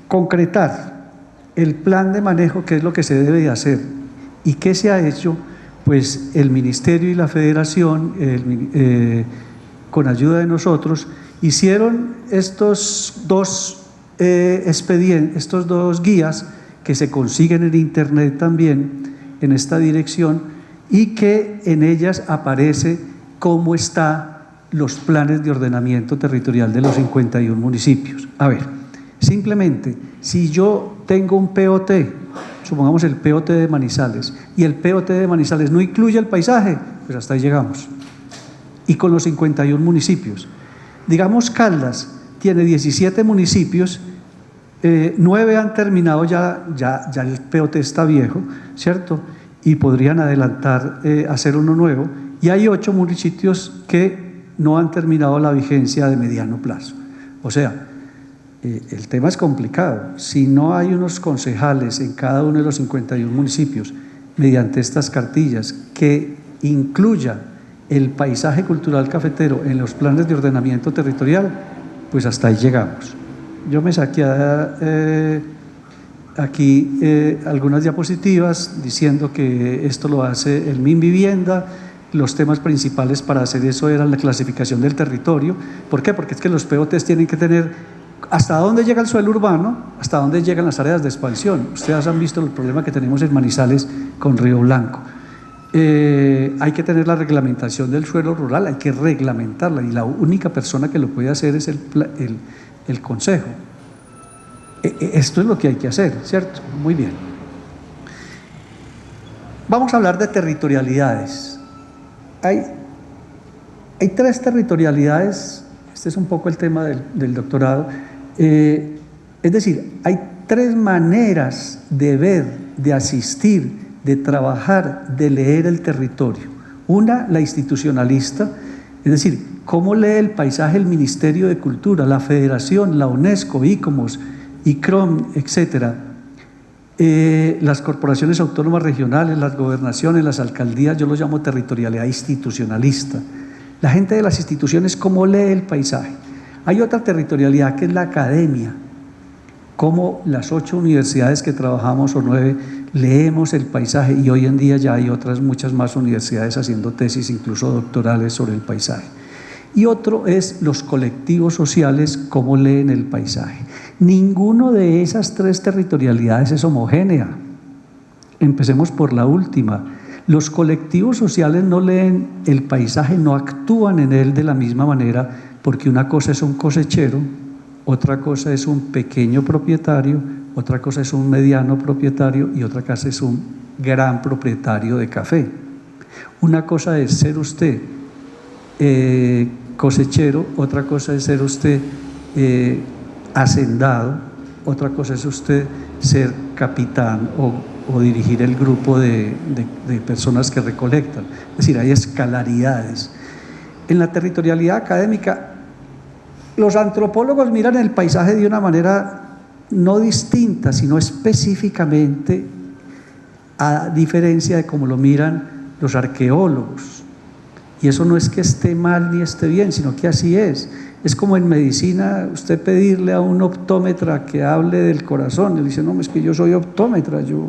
concretar el plan de manejo, qué es lo que se debe de hacer y qué se ha hecho, pues el Ministerio y la Federación, con ayuda de nosotros, hicieron estos dos guías que se consiguen en Internet también en esta dirección, y que en ellas aparece cómo están los planes de ordenamiento territorial de los 51 municipios. A ver, simplemente, si yo tengo un POT, supongamos el POT de Manizales, y el POT de Manizales no incluye el paisaje, pues hasta ahí llegamos. Y con los 51 municipios. Digamos, Caldas tiene 17 municipios, 9 han terminado, ya el POT está viejo, ¿cierto? Y podrían adelantar, hacer uno nuevo, y hay 8 municipios que no han terminado la vigencia de mediano plazo. O sea, el tema es complicado. Si no hay unos concejales en cada uno de los 51 municipios mediante estas cartillas que incluya el paisaje cultural cafetero en los planes de ordenamiento territorial, pues hasta ahí llegamos. Yo me saqué aquí algunas diapositivas diciendo que esto lo hace el MinVivienda. Los temas principales para hacer eso eran la clasificación del territorio. ¿Por qué? Porque es que los POTs tienen que tener hasta dónde llega el suelo urbano, hasta dónde llegan las áreas de expansión. Ustedes han visto el problema que tenemos en Manizales con Río Blanco. Hay que tener la reglamentación del suelo rural, hay que reglamentarla, y la única persona que lo puede hacer es el Consejo. Esto es lo que hay que hacer, ¿cierto? Muy bien. Vamos a hablar de territorialidades. Hay 3 territorialidades, este es un poco el tema del doctorado, es decir, hay 3 maneras de ver, de asistir, de trabajar, de leer el territorio. Una, la institucionalista, es decir, cómo lee el paisaje el Ministerio de Cultura, la Federación, la UNESCO, ICOMOS, ICROM, etcétera. Las corporaciones autónomas regionales, las gobernaciones, las alcaldías, yo lo llamo territorialidad institucionalista. La gente de las instituciones, ¿cómo lee el paisaje? Hay otra territorialidad que es la academia, cómo las 8 universidades que trabajamos o 9 leemos el paisaje, y hoy en día ya hay otras muchas más universidades haciendo tesis, incluso doctorales, sobre el paisaje. Y otro es los colectivos sociales, cómo leen el paisaje. Ninguno de esas 3 territorialidades es homogénea. Empecemos por la última. Los colectivos sociales no leen el paisaje, no actúan en él de la misma manera, porque una cosa es un cosechero, otra cosa es un pequeño propietario, otra cosa es un mediano propietario y otra cosa es un gran propietario de café. Una cosa es ser usted cosechero, otra cosa es ser usted hacendado, otra cosa es usted ser capitán o dirigir el grupo de personas que recolectan. Es decir, hay escalaridades. En la territorialidad académica, los antropólogos miran el paisaje de una manera no distinta, sino específicamente, a diferencia de cómo lo miran los arqueólogos. Y eso no es que esté mal ni esté bien, sino que así es. Es como en medicina, usted pedirle a un optómetra que hable del corazón. Él dice, no, es que yo soy optómetra, yo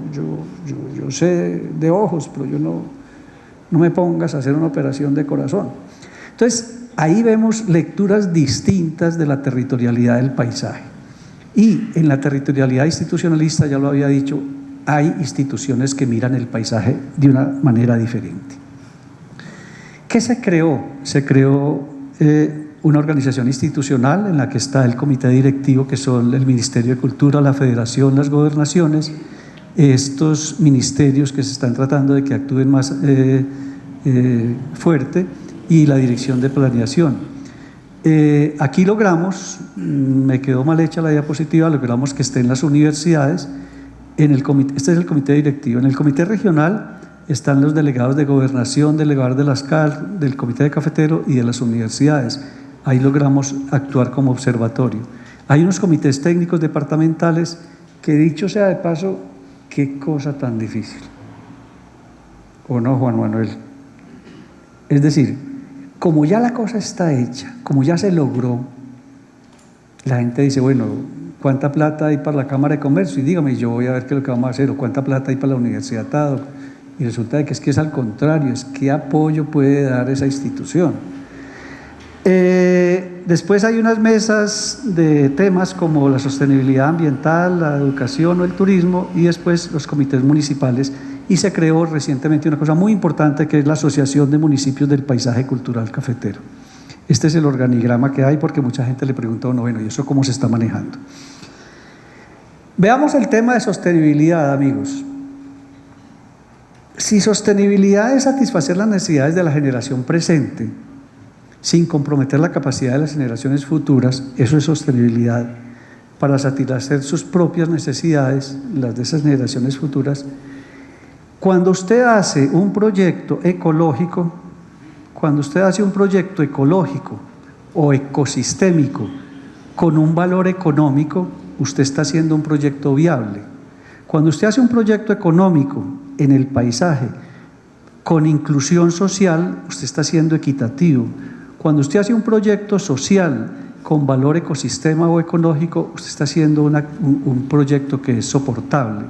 sé de ojos, pero yo no me pongas a hacer una operación de corazón. Entonces, ahí vemos lecturas distintas de la territorialidad del paisaje. Y en la territorialidad institucionalista, ya lo había dicho, hay instituciones que miran el paisaje de una manera diferente. ¿Qué se creó? Se creó una organización institucional en la que está el comité directivo, que son el Ministerio de Cultura, la Federación, las gobernaciones, estos ministerios que se están tratando de que actúen más fuerte, y la Dirección de Planeación. Aquí logramos, me quedó mal hecha la diapositiva, logramos que esté en las universidades, en el comité, este es el comité directivo. En el comité regional están los delegados de gobernación, delegados de las CAL, del comité de cafetero y de las universidades. Ahí logramos actuar como observatorio. Hay unos comités técnicos departamentales que, dicho sea de paso, qué cosa tan difícil. ¿O no, Juan Manuel? Es decir, como ya la cosa está hecha, como ya se logró, la gente dice, bueno, ¿cuánta plata hay para la Cámara de Comercio? Y dígame, yo voy a ver qué es lo que vamos a hacer, o ¿cuánta plata hay para la Universidad TADO? Y resulta de que es al contrario, es qué apoyo puede dar esa institución. Después hay unas mesas de temas como la sostenibilidad ambiental, la educación o el turismo, y después los comités municipales. Y se creó recientemente una cosa muy importante, que es la Asociación de Municipios del Paisaje Cultural Cafetero. Este es el organigrama que hay, porque mucha gente le pregunta a uno, bueno, ¿y eso cómo se está manejando? Veamos el tema de sostenibilidad, amigos. Si sostenibilidad es satisfacer las necesidades de la generación presente, sin comprometer la capacidad de las generaciones futuras, eso es sostenibilidad. Para satisfacer sus propias necesidades, las de esas generaciones futuras. Cuando usted hace un proyecto ecológico, o ecosistémico con un valor económico, usted está haciendo un proyecto viable. Cuando usted hace un proyecto económico en el paisaje con inclusión social, usted está siendo equitativo. Cuando usted hace un proyecto social con valor ecosistema o ecológico, usted está haciendo un proyecto que es soportable,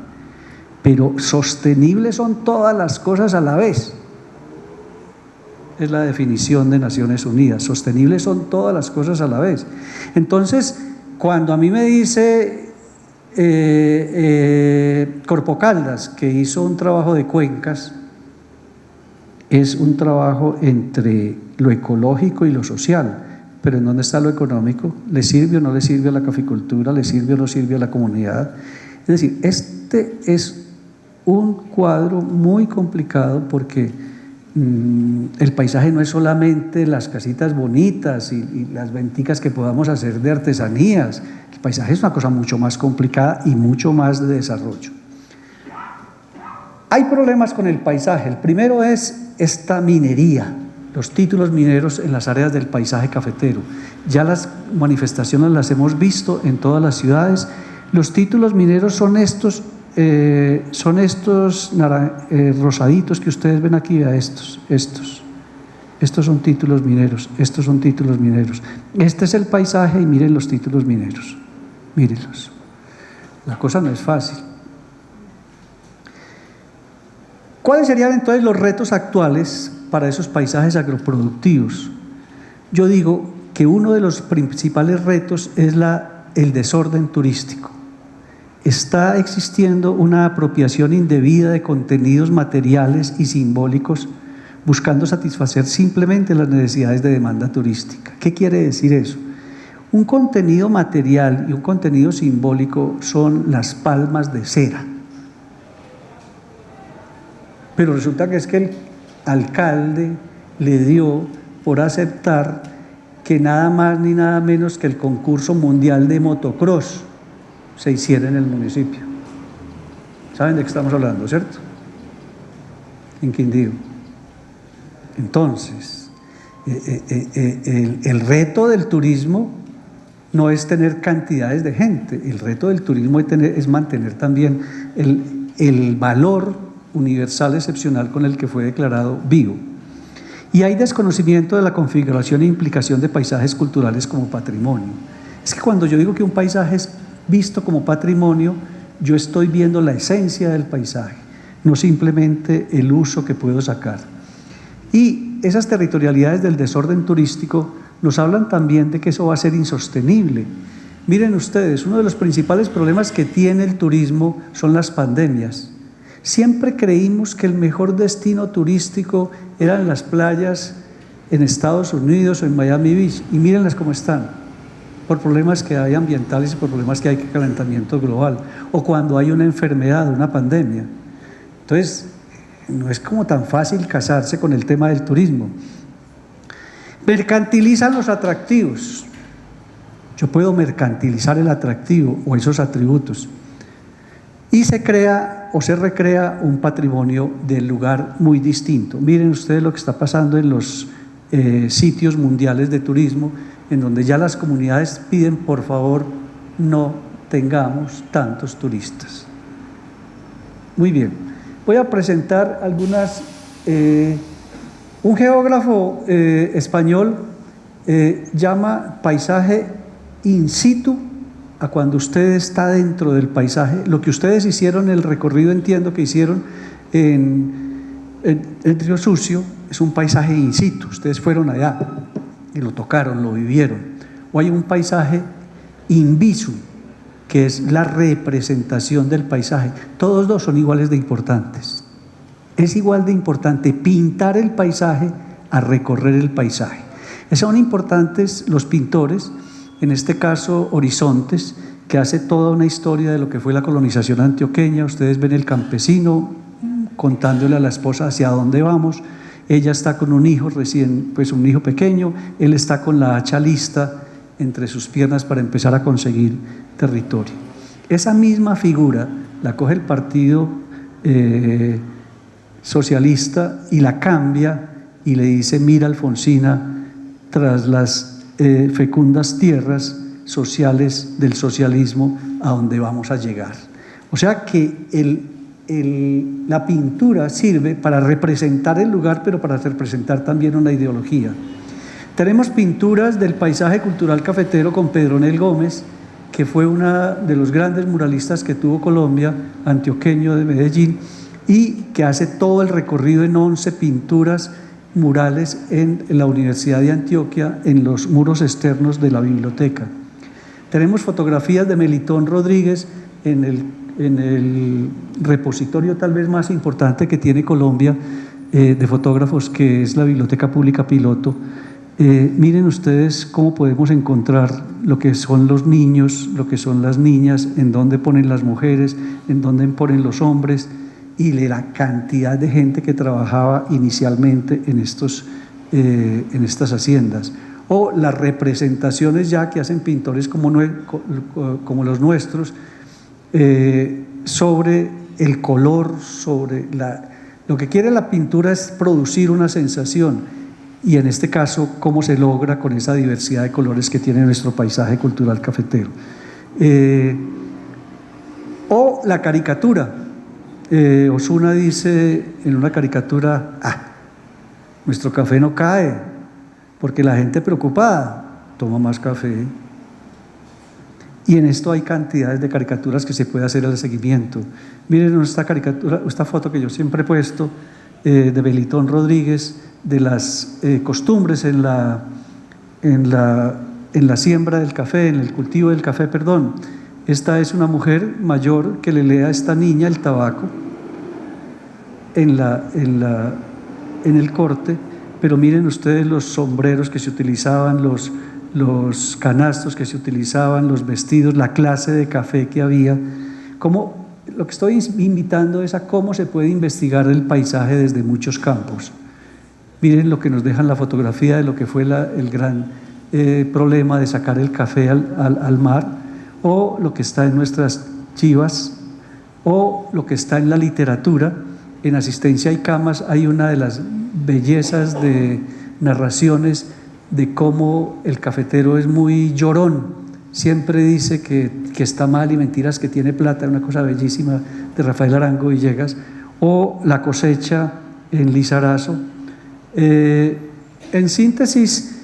pero sostenible son todas las cosas a la vez. Es la definición de Naciones Unidas. Sostenibles son todas las cosas a la vez. Entonces, cuando a mí me dice Corpo Caldas, que hizo un trabajo de cuencas, es un trabajo entre lo ecológico y lo social. Pero ¿en dónde está lo económico? ¿Le sirve o no le sirve a la caficultura? ¿Le sirve o no sirve a la comunidad? Es decir, este es un cuadro muy complicado porque el paisaje no es solamente las casitas bonitas y las venticas que podamos hacer de artesanías. El paisaje es una cosa mucho más complicada y mucho más de desarrollo. Hay problemas con el paisaje. El primero es esta minería, los títulos mineros en las áreas del paisaje cafetero. Ya las manifestaciones las hemos visto en todas las ciudades. Los títulos mineros son estos rosaditos que ustedes ven aquí, a estos son títulos mineros, estos son títulos mineros. Este es el paisaje y miren los títulos mineros, mírenlos. La cosa no es fácil. ¿Cuáles serían entonces los retos actuales para esos paisajes agroproductivos? Yo digo que uno de los principales retos es el desorden turístico. Está existiendo una apropiación indebida de contenidos materiales y simbólicos buscando satisfacer simplemente las necesidades de demanda turística. ¿Qué quiere decir eso? Un contenido material y un contenido simbólico son las palmas de cera. Pero resulta que es que el alcalde le dio por aceptar que nada más ni nada menos que el concurso mundial de motocross se hiciera en el municipio. ¿Saben de qué estamos hablando, cierto? En Quindío. Entonces, el reto del turismo no es tener cantidades de gente, el reto del turismo es mantener también el valor universal excepcional con el que fue declarado vivo. Y hay desconocimiento de la configuración e implicación de paisajes culturales como patrimonio. Es que cuando yo digo que un paisaje es visto como patrimonio, yo estoy viendo la esencia del paisaje, no simplemente el uso que puedo sacar. Y esas territorialidades del desorden turístico nos hablan también de que eso va a ser insostenible. Miren ustedes, uno de los principales problemas que tiene el turismo son las pandemias. Siempre creímos que el mejor destino turístico eran las playas en Estados Unidos o en Miami Beach, y mírenlas cómo están, por problemas que hay ambientales y por problemas que hay de calentamiento global, o cuando hay una enfermedad, una pandemia. Entonces, no es como tan fácil casarse con el tema del turismo. Mercantilizan los atractivos. Yo puedo mercantilizar el atractivo o esos atributos. Y se crea o se recrea un patrimonio del lugar muy distinto. Miren ustedes lo que está pasando en los sitios mundiales de turismo, en donde ya las comunidades piden, por favor, no tengamos tantos turistas. Muy bien, voy a presentar algunas. Un geógrafo español llama paisaje in situ a cuando usted está dentro del paisaje. Lo que ustedes hicieron, el recorrido, entiendo que hicieron en Río Sucio, es un paisaje in situ. Ustedes fueron allá y lo tocaron, lo vivieron. O hay un paisaje in visu, que es la representación del paisaje. Todos dos son iguales de importantes. Es igual de importante pintar el paisaje a recorrer el paisaje. Son importantes los pintores, en este caso Horizontes, que hace toda una historia de lo que fue la colonización antioqueña. Ustedes ven el campesino contándole a la esposa hacia dónde vamos. Ella está con un hijo recién, pues un hijo pequeño, él está con la hacha lista entre sus piernas para empezar a conseguir territorio. Esa misma figura la coge el partido socialista y la cambia y le dice: mira, Alfonsina, tras las fecundas tierras sociales del socialismo, a donde vamos a llegar. O sea que la pintura sirve para representar el lugar, pero para representar también una ideología. Tenemos pinturas del paisaje cultural cafetero con Pedronel Gómez, que fue uno de los grandes muralistas que tuvo Colombia, antioqueño de Medellín, y que hace todo el recorrido en 11 pinturas murales en la Universidad de Antioquia, en los muros externos de la biblioteca. Tenemos fotografías de Melitón Rodríguez en el repositorio tal vez más importante que tiene Colombia de fotógrafos, que es la Biblioteca Pública Piloto. Miren ustedes cómo podemos encontrar lo que son los niños, lo que son las niñas, en dónde ponen las mujeres, en dónde ponen los hombres, y la cantidad de gente que trabajaba inicialmente en estas haciendas. O las representaciones ya que hacen pintores como los nuestros, sobre el color, sobre lo que quiere la pintura es producir una sensación, y en este caso cómo se logra con esa diversidad de colores que tiene nuestro paisaje cultural cafetero. O la caricatura. Osuna dice en una caricatura: nuestro café no cae porque la gente preocupada toma más café. Y en esto hay cantidades de caricaturas que se puede hacer al seguimiento. Miren esta caricatura, esta foto que yo siempre he puesto de Melitón Rodríguez, de las costumbres en la siembra del café, en el cultivo del café, perdón. Esta es una mujer mayor que le lee a esta niña el tabaco en el corte, pero miren ustedes los sombreros que se utilizaban, los canastos que se utilizaban, los vestidos, la clase de café que había. Lo que estoy invitando es a cómo se puede investigar el paisaje desde muchos campos. Miren lo que nos deja en la fotografía de lo que fue el gran problema de sacar el café al mar, o lo que está en nuestras chivas, o lo que está en la literatura. En Asistencia y Camas hay una de las bellezas de narraciones de cómo el cafetero es muy llorón, siempre dice que está mal y mentiras que tiene plata, una cosa bellísima de Rafael Arango Villegas. O La cosecha en Lizarazo. En síntesis,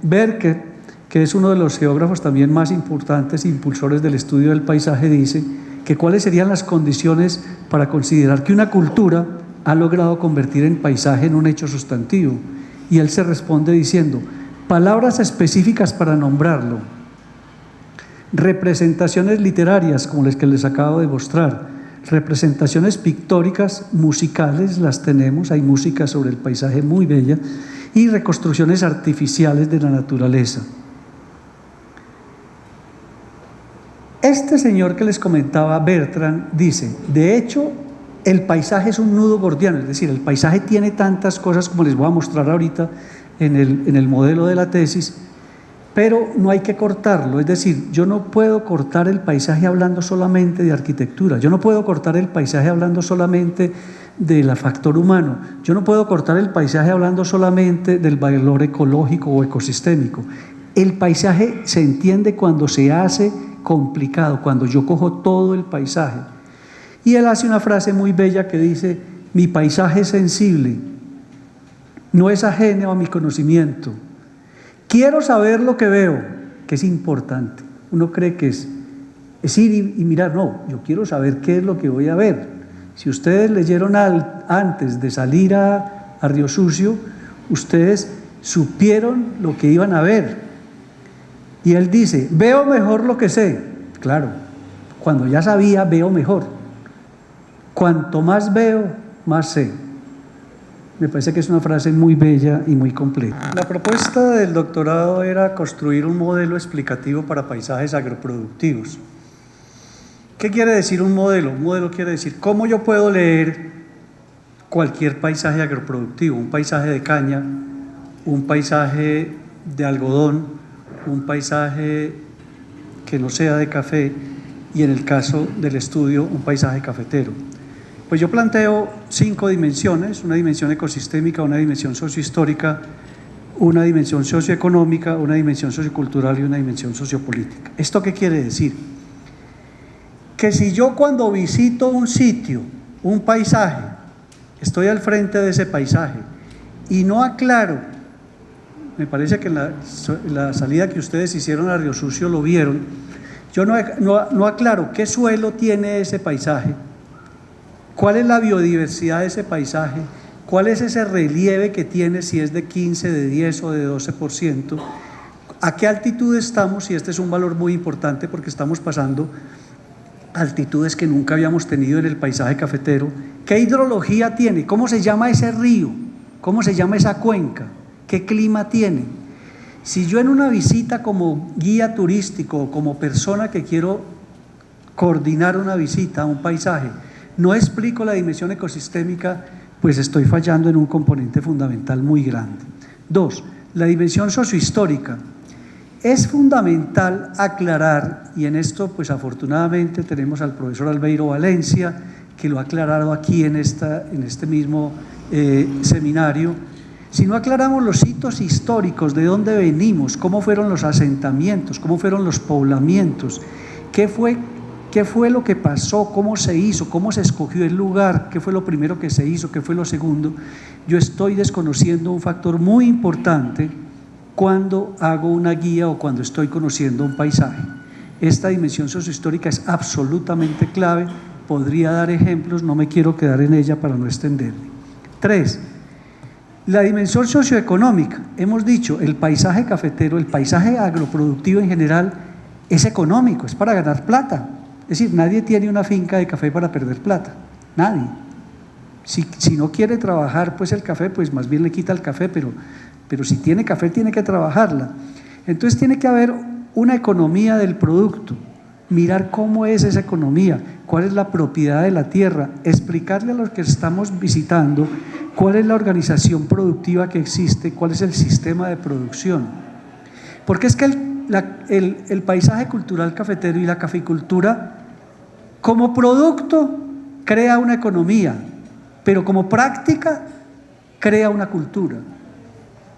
Berker, que es uno de los geógrafos también más importantes e impulsores del estudio del paisaje, dice que cuáles serían las condiciones para considerar que una cultura ha logrado convertir el paisaje en un hecho sustantivo. Y él se responde diciendo: palabras específicas para nombrarlo, representaciones literarias como las que les acabo de mostrar, representaciones pictóricas, musicales, las tenemos, hay música sobre el paisaje muy bella, y reconstrucciones artificiales de la naturaleza. Este señor que les comentaba, Bertrand, dice: de hecho, el paisaje es un nudo gordiano, es decir, el paisaje tiene tantas cosas como les voy a mostrar ahorita en el modelo de la tesis, pero no hay que cortarlo. Es decir, yo no puedo cortar el paisaje hablando solamente de arquitectura, yo no puedo cortar el paisaje hablando solamente del factor humano, yo no puedo cortar el paisaje hablando solamente del valor ecológico o ecosistémico. El paisaje se entiende cuando se hace complicado, cuando yo cojo todo el paisaje. Y él hace una frase muy bella que dice: mi paisaje es sensible, no es ajeno a mi conocimiento. Quiero saber lo que veo, que es importante. Uno cree que es ir y mirar. No, yo quiero saber qué es lo que voy a ver. Si ustedes leyeron antes de salir a Río Sucio, ustedes supieron lo que iban a ver. Y él dice: veo mejor lo que sé. Claro, cuando ya sabía, veo mejor. Cuanto más veo, más sé. Me parece que es una frase muy bella y muy completa. La propuesta del doctorado era construir un modelo explicativo para paisajes agroproductivos. ¿Qué quiere decir un modelo? Un modelo quiere decir cómo yo puedo leer cualquier paisaje agroproductivo, un paisaje de caña, un paisaje de algodón, un paisaje que no sea de café, y en el caso del estudio, un paisaje cafetero. Pues yo planteo 5 dimensiones: una dimensión ecosistémica, una dimensión sociohistórica, una dimensión socioeconómica, una dimensión sociocultural y una dimensión sociopolítica. ¿Esto qué quiere decir? Que si yo, cuando visito un sitio, un paisaje, estoy al frente de ese paisaje y no aclaro me parece que en la salida que ustedes hicieron a Río Sucio lo vieron. Yo no aclaro qué suelo tiene ese paisaje, cuál es la biodiversidad de ese paisaje, cuál es ese relieve que tiene, si es de 15, de 10 o de 12%, a qué altitud estamos, y este es un valor muy importante porque estamos pasando altitudes que nunca habíamos tenido en el paisaje cafetero, qué hidrología tiene, cómo se llama ese río, cómo se llama esa cuenca, qué clima tiene. Si yo en una visita como guía turístico o como persona que quiero coordinar una visita a un paisaje, no explico la dimensión ecosistémica, pues estoy fallando en un componente fundamental muy grande. 2, la dimensión sociohistórica. Es fundamental aclarar, y en esto pues afortunadamente tenemos al profesor Albeiro Valencia, que lo ha aclarado aquí en este mismo seminario. Si no aclaramos los hitos históricos, de dónde venimos, cómo fueron los asentamientos, cómo fueron los poblamientos, qué fue lo que pasó, cómo se hizo, cómo se escogió el lugar, qué fue lo primero que se hizo, qué fue lo segundo, yo estoy desconociendo un factor muy importante cuando hago una guía o cuando estoy conociendo un paisaje. Esta dimensión sociohistórica es absolutamente clave, podría dar ejemplos, no me quiero quedar en ella para no extenderme. 3, la dimensión socioeconómica. Hemos dicho, el paisaje cafetero, el paisaje agroproductivo en general es económico, es para ganar plata. Es decir, nadie tiene una finca de café para perder plata, nadie. Si no quiere trabajar pues el café, pues más bien le quita el café, pero si tiene café tiene que trabajarla. Entonces tiene que haber una economía del producto, mirar cómo es esa economía, cuál es la propiedad de la tierra, explicarle a los que estamos visitando cuál es la organización productiva que existe, cuál es el sistema de producción. Porque es que el paisaje cultural cafetero y la caficultura como producto crea una economía, pero como práctica crea una cultura.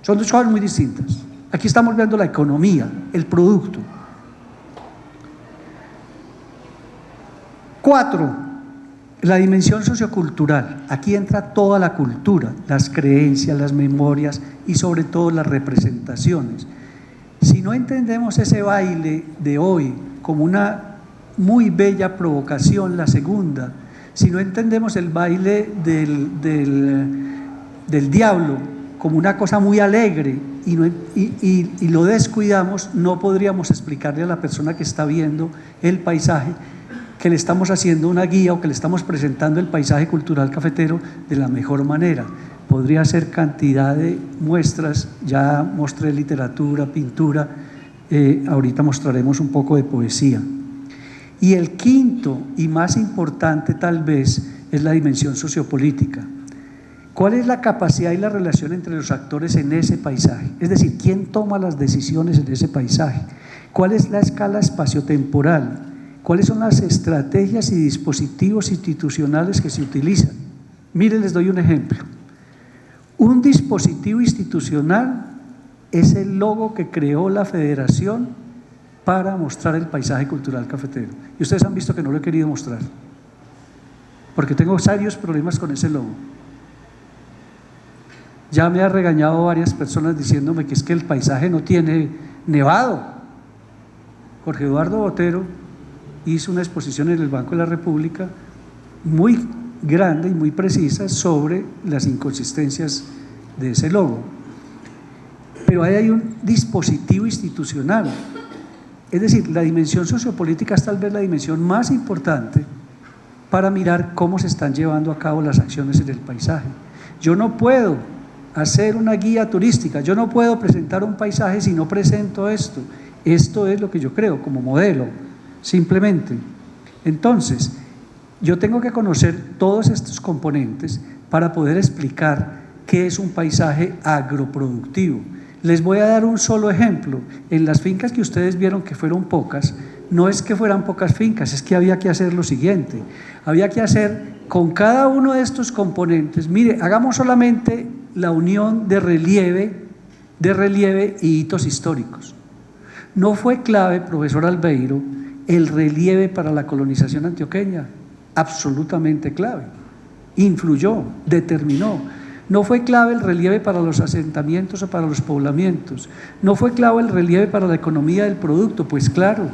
Son dos cosas muy distintas. Aquí estamos viendo la economía, el producto. 4, la dimensión sociocultural. Aquí entra toda la cultura, las creencias, las memorias y sobre todo las representaciones. Si no entendemos ese baile de hoy como una muy bella provocación, la segunda, si no entendemos el baile del diablo como una cosa muy alegre y lo descuidamos, no podríamos explicarle a la persona que está viendo el paisaje que le estamos haciendo una guía o que le estamos presentando el paisaje cultural cafetero de la mejor manera. Podría ser cantidad de muestras, ya mostré literatura, pintura, ahorita mostraremos un poco de poesía. Y el quinto y más importante tal vez es la dimensión sociopolítica. ¿Cuál es la capacidad y la relación entre los actores en ese paisaje? Es decir, ¿quién toma las decisiones en ese paisaje? ¿Cuál es la escala espaciotemporal? ¿Cuáles son las estrategias y dispositivos institucionales que se utilizan? Miren, les doy un ejemplo. Un dispositivo institucional es el logo que creó la Federación para mostrar el paisaje cultural cafetero. Y ustedes han visto que no lo he querido mostrar, porque tengo serios problemas con ese logo. Ya me ha regañado varias personas diciéndome que es que el paisaje no tiene nevado. Jorge Eduardo Botero hizo una exposición en el Banco de la República muy grande y muy precisa sobre las inconsistencias de ese logo. Pero ahí hay un dispositivo institucional. Es decir, la dimensión sociopolítica es tal vez la dimensión más importante para mirar cómo se están llevando a cabo las acciones en el paisaje. Yo no puedo hacer una guía turística, yo no puedo presentar un paisaje si no presento esto. Esto es lo que yo creo como modelo, simplemente. Entonces, yo tengo que conocer todos estos componentes para poder explicar qué es un paisaje agroproductivo. Les voy a dar un solo ejemplo. En las fincas que ustedes vieron que fueron pocas, no es que fueran pocas fincas, es que había que hacer lo siguiente. Había que hacer con cada uno de estos componentes, mire, hagamos solamente la unión de relieve y hitos históricos. ¿No fue clave, profesor Albeiro, el relieve para la colonización antioqueña? Absolutamente clave. Influyó, determinó. No fue clave el relieve para los asentamientos o para los poblamientos. No fue clave el relieve para la economía del producto. Pues claro,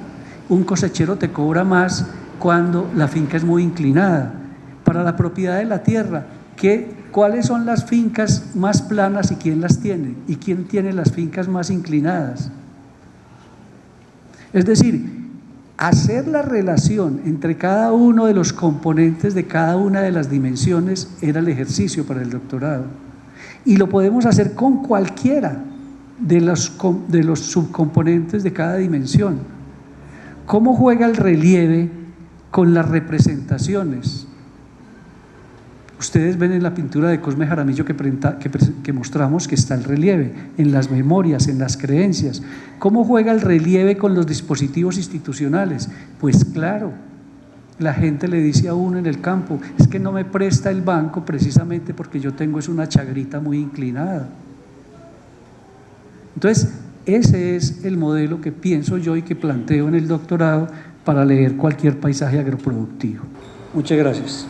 un cosechero te cobra más cuando la finca es muy inclinada. Para la propiedad de la tierra, ¿cuáles son las fincas más planas y quién las tiene? ¿Y quién tiene las fincas más inclinadas? Es decir, hacer la relación entre cada uno de los componentes de cada una de las dimensiones era el ejercicio para el doctorado. Y lo podemos hacer con cualquiera de los subcomponentes de cada dimensión. ¿Cómo juega el relieve con las representaciones? Ustedes ven en la pintura de Cosme Jaramillo que mostramos que está el relieve, en las memorias, en las creencias. ¿Cómo juega el relieve con los dispositivos institucionales? Pues claro, la gente le dice a uno en el campo, es que no me presta el banco precisamente porque yo tengo una chagrita muy inclinada. Entonces, ese es el modelo que pienso yo y que planteo en el doctorado para leer cualquier paisaje agroproductivo. Muchas gracias.